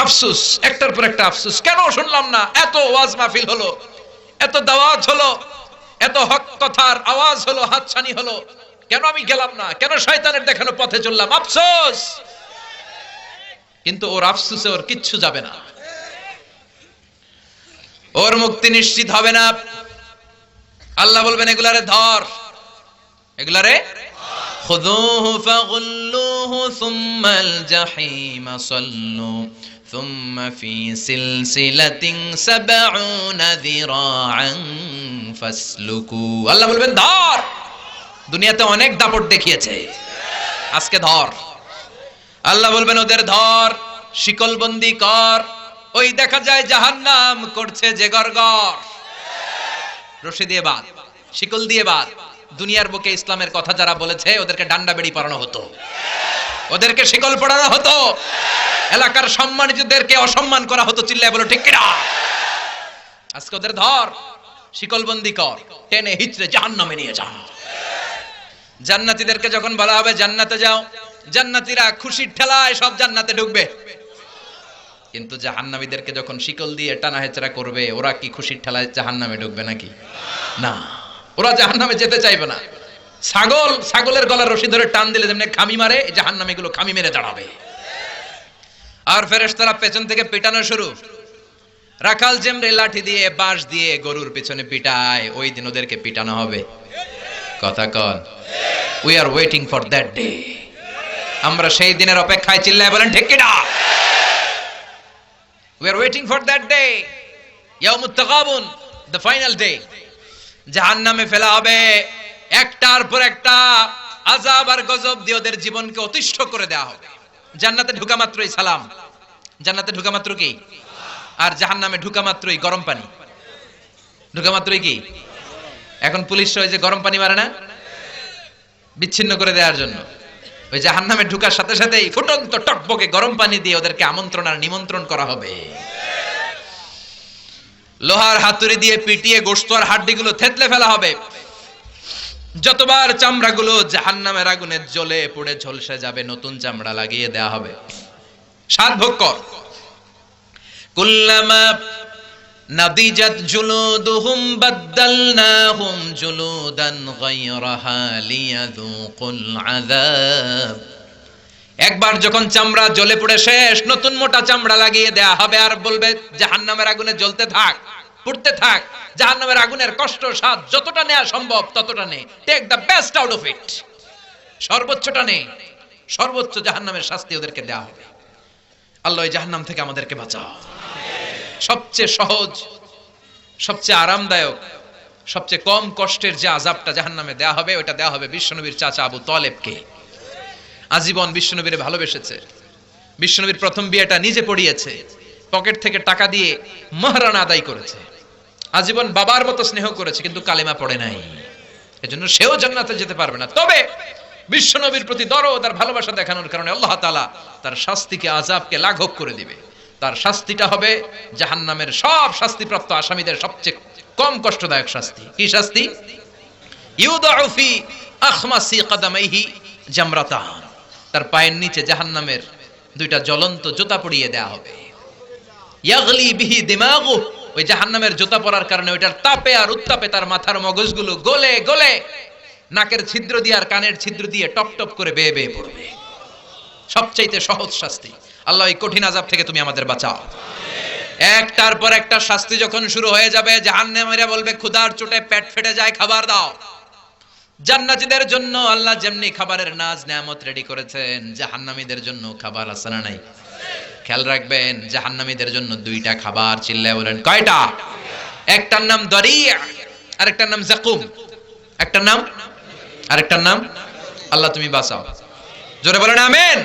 আফসোস, একটার পর একটা আফসোস, কেন শুনলাম না। এত ওয়াজ মাহফিল হলো, এত দাওয়াত হলো, এত হক কথার আওয়াজ হলো, হাতছানি হলো, কেন আমি গেলাম না, কেন শয়তানের দেখানো পথে চললাম। আফসোস। কিন্তু ওর আফসোসে ওর কিচ্ছু যাবে না, ওর মুক্তি নিশ্চিত হবে না। আল্লাহ বলবেন এগুলারে ধর, এগুলারে খুযুহু ফাগুল্লুহু সুম্মাল জাহিমা সাল্লু সুম্মা ফি সিলসিলাতিন ৭০ যিরাআন ফাসলুকু। আল্লাহ বলবেন ধর। দুনিয়াতে অনেক দাপট দেখিয়েছে, আজকে ধর। আল্লাহ বলবেন ওদের ধর, শিকলবন্দি কর। ওই দেখা যায় জাহান্নাম করছে যে গরগর, রশি দিয়ে বাঁধ, শিকল দিয়ে বাঁধ। দুনিয়ার বুকে ইসলামের কথা যারা বলেছে ওদেরকে ডান্ডা বেড়ি পরানো হতো, ওদেরকে শিকল পরানো হতো, এলাকার সম্মানিতদেরকে অসম্মান করা হতো। চিল্লায় বলো ঠিক কিনা? আজকে ওদের ধর, শিকলবন্দি কর, টেনে হিচড়ে জাহান্নামে নিয়ে যা। জান্নাতীদেরকে যখন বলা হবে জান্নাতে যাও, জান্নাতীরা খুশির ঠেলায় সব জান্নাতে ঢুকবে। কিন্তু জাহান্নামীদেরকে যখন শিকল দিয়ে টানা হেচড়া করবে, ওরা কি খুশির ঠেলায় জাহান্নামে ঢুকবে নাকি? না, ওরা জাহান্নামে যেতে চাইবে না। ছাগল, ছাগলের গলার রশি ধরে টান দিলে যেমনি খামি মারে, জাহান্নামী গুলো খামি মেরে দাঁড়াবে। আর ফেরেশতারা পেছন থেকে পিটানো শুরু। রাখাল যেমরে লাঠি দিয়ে, বাঁশ দিয়ে গরুর পেছনে পিটায়, ওই দিন ওদেরকে পিটানো হবে। কথা কন, we are waiting for that day. আমরা সেই দিনের অপেক্ষায়, চিল্লায় বলেন ঠিক কিনা? We are waiting for that day, ইয়াউমুত তাগাবুন, দ্য ফাইনাল ডে। জাহান্নামে ফেলা হবে একটার পর একটা আযাব আর গজব দিয়ে, ওদের জীবনকে অতিষ্ঠ করে দেওয়া হবে। জান্নাতে ঢোকা মাত্রই সালাম, জান্নাতে ঢোকা মাত্র কি, আর জাহান্নামে ঢোকা মাত্রই গরম পানি। ঢোকা মাত্রই কি? এখন পুলিশ ওই যে গরম পানি মারে না, বিচ্ছিন্ন করে দেওয়ার জন্য, ওই জাহান্নামে ঢোকার সাথে সাথেই ফুটন্ত টকবকে গরম পানি দিয়ে ওদেরকে আমন্ত্রণ আর নিমন্ত্রণ করা হবে। লোহার হাতুড়ি দিয়ে পিটিয়ে গোশত আর হাড্ডিগুলো থেতলে ফেলা হবে। যতবার চামড়াগুলো জাহান্নামের আগুনে জ্বলে পুড়ে ঝলসে যাবে, নতুন চামড়া লাগিয়ে দেয়া হবে। স্বাদ ভোগ কর। কুল্লামা নাদিজাত জুলুদুহুম বাদদালনাহুম জুলুদান গায়রাহা লিয়াযুকুল আযাব। একবার যখন চামড়া জ্বলে পুড়ে শেষ, নতুন মোটা চামড়া লাগিয়ে দেয়া হবে, আর বলবে জাহান্নামের আগুনে জ্বলতে থাক, পুড়তে থাক। জাহান্নামের আগুনের কষ্ট স্বাদ যতটা নেওয়া সম্ভব ততটা নে, take the best out of it. সর্বোচ্চটা নে, সর্বোচ্চ জাহান্নামের শাস্তি ওদেরকে দেয়া হবে। আল্লাহ এই জাহান্নাম থেকে আমাদেরকে বাঁচাও। সবচেয়ে সহজ, সবচেয়ে আরামদায়ক, সবচেয়ে কম কষ্টের যে আযাবটা জাহান্নামে দেয়া হবে, ওটা দেয়া হবে বিশ্বনবীর চাচা আবু তালেবকে। আজীবন বিশ্বনবীরে ভালোবেসেছে, বিশ্বনবীর প্রথম বিয়েটা নিজে পড়িয়েছে, পকেট থেকে টাকা দিয়ে মাহরানা আদায় করেছে, আজীবন বাবার মতো স্নেহ করেছে, কিন্তু কালেমা পড়ে নাই। এজন্য সেও জান্নাতে যেতে পারবে না। তবে বিশ্বনবীর প্রতি দরদ আর ভালোবাসা দেখানোর কারণে আল্লাহ তাআলা তার শাস্তিকে, আযাবকে লাঘব করে দিবে। তার শাস্তিটা হবে জাহান্নামের সব শাস্তিপ্রাপ্ত আসামীদের সবচেয়ে কম কষ্টদায়ক শাস্তি। কি শাস্তি? ইউদাউ ফি আখমাসি কদামাইহি জামরাতান। তার পায়ের নিচে জাহান্নামের দুইটা জ্বলন্ত জুতা পরিয়ে দেয়া হবে। ইয়াগলি বিহি দিমাগু, ওই জাহান্নামের জুতা পরার কারণে ওইটার তাপে আর উত্তাপে তার মাথার মগজগুলো গলে গলে নাকের ছিদ্র দিয়ে আর কানের ছিদ্র দিয়ে টপ টপ করে বেয়ে বেয়ে পড়বে। সবচাইতে সহজ শাস্তি। আল্লাহ এই কঠিন আযাব থেকে তুমি আমাদের বাঁচাও। একটার পর একটা শাস্তি যখন শুরু হয়ে যাবে, জাহান্নামীরা বলবে ক্ষুধার চোটে পেট ফেটে যায়, খাবার দাও। জান্নাতীদের জন্য আল্লাহ যেমনি খাবারের নাজ নেয়ামত রেডি করেছেন, জাহান্নামীদের জন্য খাবার আছে না নাই? খেয়াল রাখবেন, জাহান্নামীদের জন্য দুইটা খাবার। চিল্লায় বলেন কয়টা? একটার নাম দরিয়া, আরেকটার নাম জাকুম। একটার নাম, আরেকটার নাম, আল্লাহ তুমি বাঁচাও। জোরে বলেন আমিন।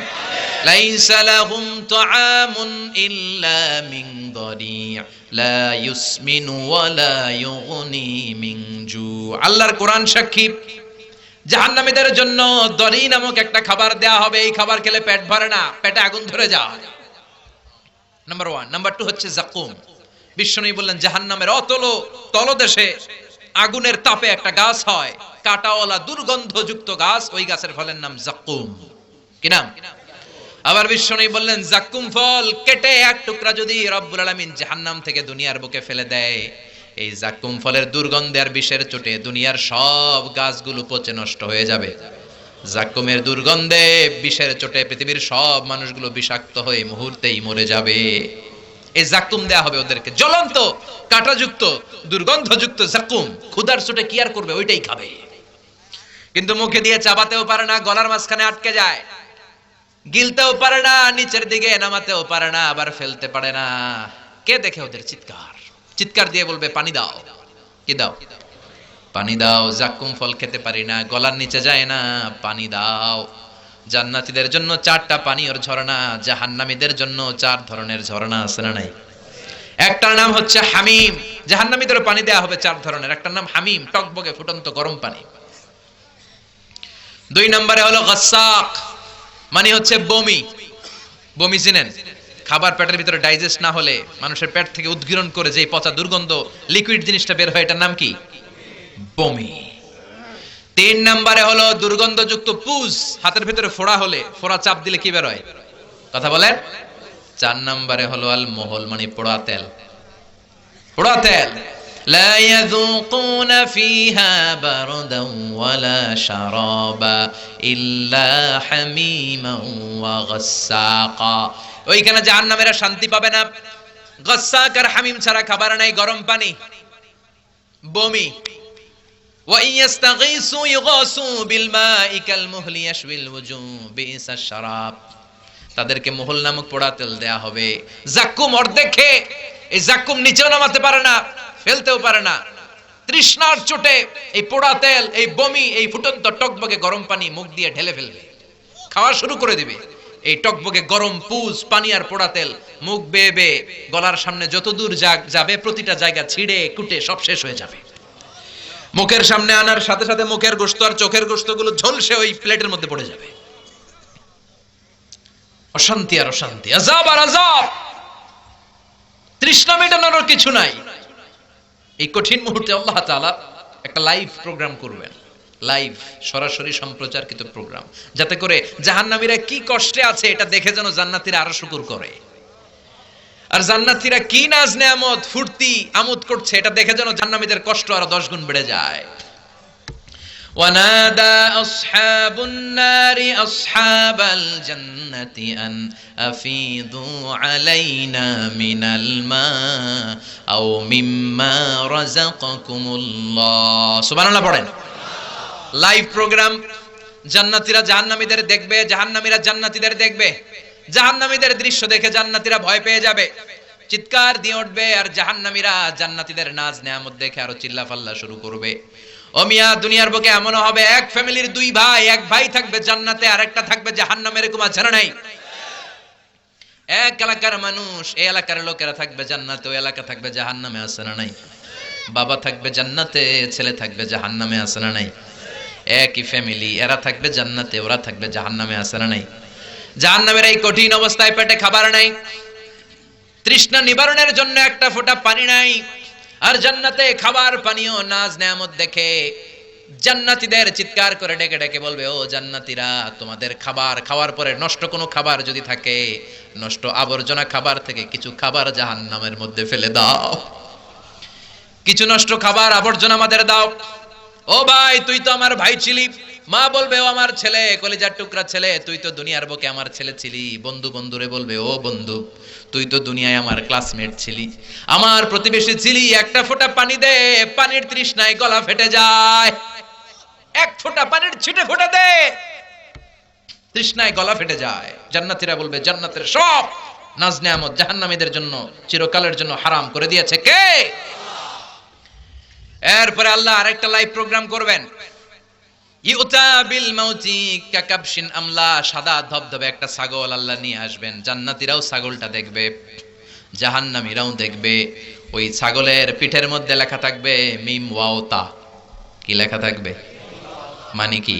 লাইসা লাহুম তুআমুন ইল্লা মিন দরিয়া লা ইউসমিনু ওয়া লা ইউগনি মিন জু। আল্লাহর কোরআন সাক্ষী, জাহান্নামীদের জন্য দরি নামক একটা খাবার দেয়া হবে। এই খাবার খেলে পেট ভরে না, পেটে আগুন ধরে যায়। নাম্বার 1। নাম্বার 2 হচ্ছে জাকুম। বিশ্বনবী বললেন জাহান্নামের অতল তলদেশে আগুনের তাপে একটা গাছ হয়, কাঁটাওয়ালা দুর্গন্ধযুক্ত গাছ, ওই গাছের ফলের নাম জাকুম। কি নাম? আবার বিশ্বনবী বললেন জাকুম ফল কেটে এক টুকরা যদি রব্বুল আলামিন জাহান্নাম থেকে দুনিয়ার বুকে ফেলে দেয়, এই জাকুম ফলের দুর্গন্ধে আর বিষের চোটে দুনিয়ার সব গাছগুলো পচে নষ্ট হয়ে যাবে। জাকুমের দুর্গন্ধে, বিষের চোটে পৃথিবীর সব মানুষগুলো বিষাক্ত হয়ে মুহূর্তেই মরে যাবে। এই জাকুম দেয়া হবে ওদেরকে, জ্বলন্ত কাঁটাযুক্ত দুর্গন্ধযুক্ত জাকুম। ক্ষুধার চোটে কি আর করবে? ওইটাই খাবে। কিন্তু মুখে দিয়ে চাবাতেও পারে না, গলার মাঝখানে আটকে যায়। গিলতেও পারে না, নিচের দিকে নামাতেও পারে না, আবার ফেলতে পারে না। কে দেখে ওদের চিৎকার? চিৎকার দিয়ে বলবে পানি দাও। কি দাও? পানি দাও। জাকুম ফল খেতে পারি না, গলার নিচে যায় না, পানি দাও। জান্নাতীদের জন্য 4টা পানির ঝর্ণা, জাহান্নামীদের জন্য 4 ধরনের ঝর্ণা আছে না নাই? একটার নাম হচ্ছে হামিম, জাহান্নামীদের পানি দেয়া হবে 4 ধরনের। একটার নাম হামিম, টকবগে ফুটন্ত গরম পানি। 2 নম্বরে হলো গাসাক, মানে হচ্ছে বমি। বমি চিনেন? খাবার পেটের ভিতরে ডাইজেস্ট না হলে মানুষের পেট থেকে উদ্গীরণ করে যে পচা দুর্গন্ধ লিকুইড জিনিসটা বের হয়, এটার নাম কি? বমি। 3 নম্বরে হলো দুর্গন্ধযুক্ত পুজ, হাতের ভিতরে ফোড়া হলে, ফোড়া চাপ দিলে কি বের হয়? কথা বলেন। 4 নম্বরে হলো আল মোহল, মানে পোড়া তেল। পোড়া তেল। লা ইয়াযুকুনা ফিহা বারদান ওয়ালা শারাবা ইল্লা হামিমান ওয়া গাসসাকা। ওইখানে জাহান্নামীরা শান্তি পাবে না। গাসসাক আর হামিম ছাড়া খাবার নাই, গরম পানি, বমি। ওয়া ইয়াস্তাগীসু ইউগাসু বিল মাই কাল মুহলি ইয়াশবিল ওযু বিসাশ শারাব। তাদেরকে মুহল নামক পোড়া তেল দেয়া হবে। জাক্কুম অর্ধেক খেয়ে এই জাক্কুম নিচেও নামাতে পারে না, ফেলতেও পারে না। তৃষ্ণার চোটে এই পোড়া তেল, এই বমি, এই ফুটন্ত টকবগে গরম পানি মুখ দিয়ে ঢেলে ফেলবে, খাওয়া শুরু করে দিবে। এই টকবগে গরম পুজ পানি আর পোড়া তেল মুখ বেয়ে বেয়ে গলার সামনে যতদূর যাবে প্রতিটা জায়গা ছিঁড়ে কুটে সব শেষ হয়ে যাবে। মুখের সামনে আনার সাথে সাথে মুখের গোশত আর চোখের গোশতগুলো ঝলসে ওই প্লেটের মধ্যে পড়ে যাবে। অশান্তি আর অশান্তি, আযাব আর আযাব, তৃষ্ণা মেটানোর কিছু নাই। এই কঠিন মুহূর্তে আল্লাহ তাআলা একটা লাইভ প্রোগ্রাম করবেন, লাইভ সরাসরি সম্প্রচারকৃত প্রোগ্রাম, যাতে করে জাহান্নামীরা কি কষ্টে আছে এটা দেখে যেন জান্নাতীরা আরো শুকর করে, আর জান্নাতীরা কি নাজ নেয়ামত ফুর্তি আমোদ করছে এটা দেখে যেন জাহান্নামীদের কষ্ট আরো 10 গুণ বেড়ে যায়। ওয়ানাদা আসহাবুন নারি আসহাবাল জান্নাতি আন আফিদু আলাইনা মিনাল মা আও মিম্মা রাযাকাকুমুল্লাহ। সুবহানাল্লাহ পড়েন। লাইভ প্রোগ্রাম, জান্নাতীরা জাহান্নামীদের দেখবে, জাহান্নামীরা জান্নাতীদের দেখবে। জাহান্নামীদের দৃশ্য দেখে জান্নাতীরা ভয় পেয়ে যাবে, চিৎকার দিয়ে উঠবে, আর জাহান্নামীরা জান্নাতীদের নাজ নেয়ামত দেখে আরো চিল্লাফাল্লা শুরু করবে। ও মিয়া, দুনিয়ার বুকে এমনও হবে এক ফ্যামিলির 2 ভাই, এক ভাই থাকবে জান্নাতে আর একটা থাকবে জাহান্নামে, এরকম আছে না নাই? এক এলাকার মানুষ, এই এলাকার লোকেরা থাকবে জান্নাতে, ওই এলাকা থাকবে জাহান্নামে, আছে না নাই? বাবা থাকবে জান্নাতে, ছেলে থাকবে জাহান্নামে, আছে না নাই? একই ফ্যামিলি, এরা থাকবে জান্নাতে, ওরা থাকবে জাহান্নামে, আছে না নাই? জাহান্নামের এই কঠিন অবস্থায় পেটে খাবার নাই, তৃষ্ণা নিবারণের জন্য একটা ফোঁটা পানি নাই, আর জান্নাতে খাবার পানিও নাজ নেয়ামত দেখে জান্নাতীদের চিৎকার করে ডেকে ডেকে বলবে, ও জান্নাতীরা, তোমাদের খাবার খাওয়ার পরে নষ্ট কোনো খাবার যদি থাকে, নষ্ট আবর্জনা খাবার থেকে কিছু খাবার জাহান্নামের মধ্যে ফেলে দাও, কিছু নষ্ট খাবার আবর্জনা আমাদের দাও। ও ভাই, তুই তো আমার ভাই ছিলি। মা বলবে, ও আমার ছেলে, কলিজার টুকরা ছেলে, তুই তো দুনিয়ার বুকে আমার ছেলে ছিলি। বন্ধু বন্ধুরে বলবে, ও বন্ধু, তুই তো দুনিয়ায় আমার ক্লাসমেট ছিলি, আমার প্রতিবেশী ছিলি, একটা ফোঁটা পানি দে, পানির তৃষ্ণায় গলা ফেটে যায়, এক ফোঁটা পানির ছিটে ফোঁটা দে, তৃষ্ণায় গলা ফেটে যায়। জান্নাতীরা বলবে, জান্নাতের সব নাজ নেয়ামত জাহান্নামীদের জন্য চিরকালের জন্য হারাম করে দিয়েছে কে? এরপরে আল্লাহ আরেকটা লাইভ প্রোগ্রাম করবেন। ইউতা বিল মাউতি কাকাবশিন আমলা, সাদা ধবধবে একটা ছাগল আল্লাহ নিয়ে আসবেন। জান্নাতীরাও ছাগলটা দেখবে, জাহান্নামীরাও দেখবে। ওই ছাগলের পিঠের মধ্যে লেখা থাকবে মিম ওয়াও তা। কি লেখা থাকবে? মানে কি?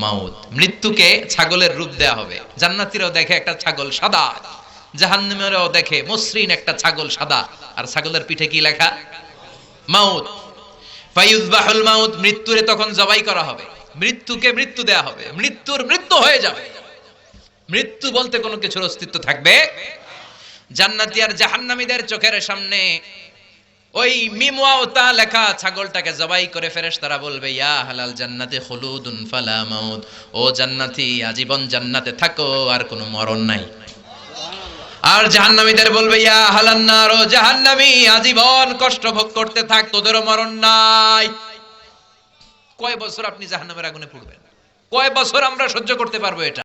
মাউত, মৃত্যুকে ছাগলের রূপ দেয়া হবে। জান্নাতীরাও দেখে একটা ছাগল সাদা, জাহান্নামীরাও দেখে মসৃণ একটা ছাগল সাদা, আর ছাগলের পিঠে কি লেখা? মাউত। ফায়ুযবাহুল মাউত, মৃত্যুরে তখন জবাই করা হবে, মৃত্যুকে মৃত্যু দেয়া হবে, মৃত্যুর মৃত্যু হয়ে যাবে, মৃত্যু বলতে কোনো কিছুর অস্তিত্ব থাকবে। জান্নাতি আর জাহান্নামীদের চোখের সামনে ওই মিম ওয়াও তা লেখা ছাগলটাকে জবাই করে ফেরেশতারা বলবে, ইয়া হালাল জান্নাতে খুলুদুন ফালা মাউত, ও জান্নাতি আজীবন জান্নাতে থাকো, আর কোনো মরণ নাই। আর জাহান্নামীদের বলবে, ইয়া হালান নার, ও জাহান্নামী আজীবন কষ্ট ভোগ করতে থাক, তোদেরও মরণ নাই। কয় বছর আপনি জাহান্নামের আগুনে পুড়বেন? কয় বছর আমরা সহ্য করতে পারবো এটা?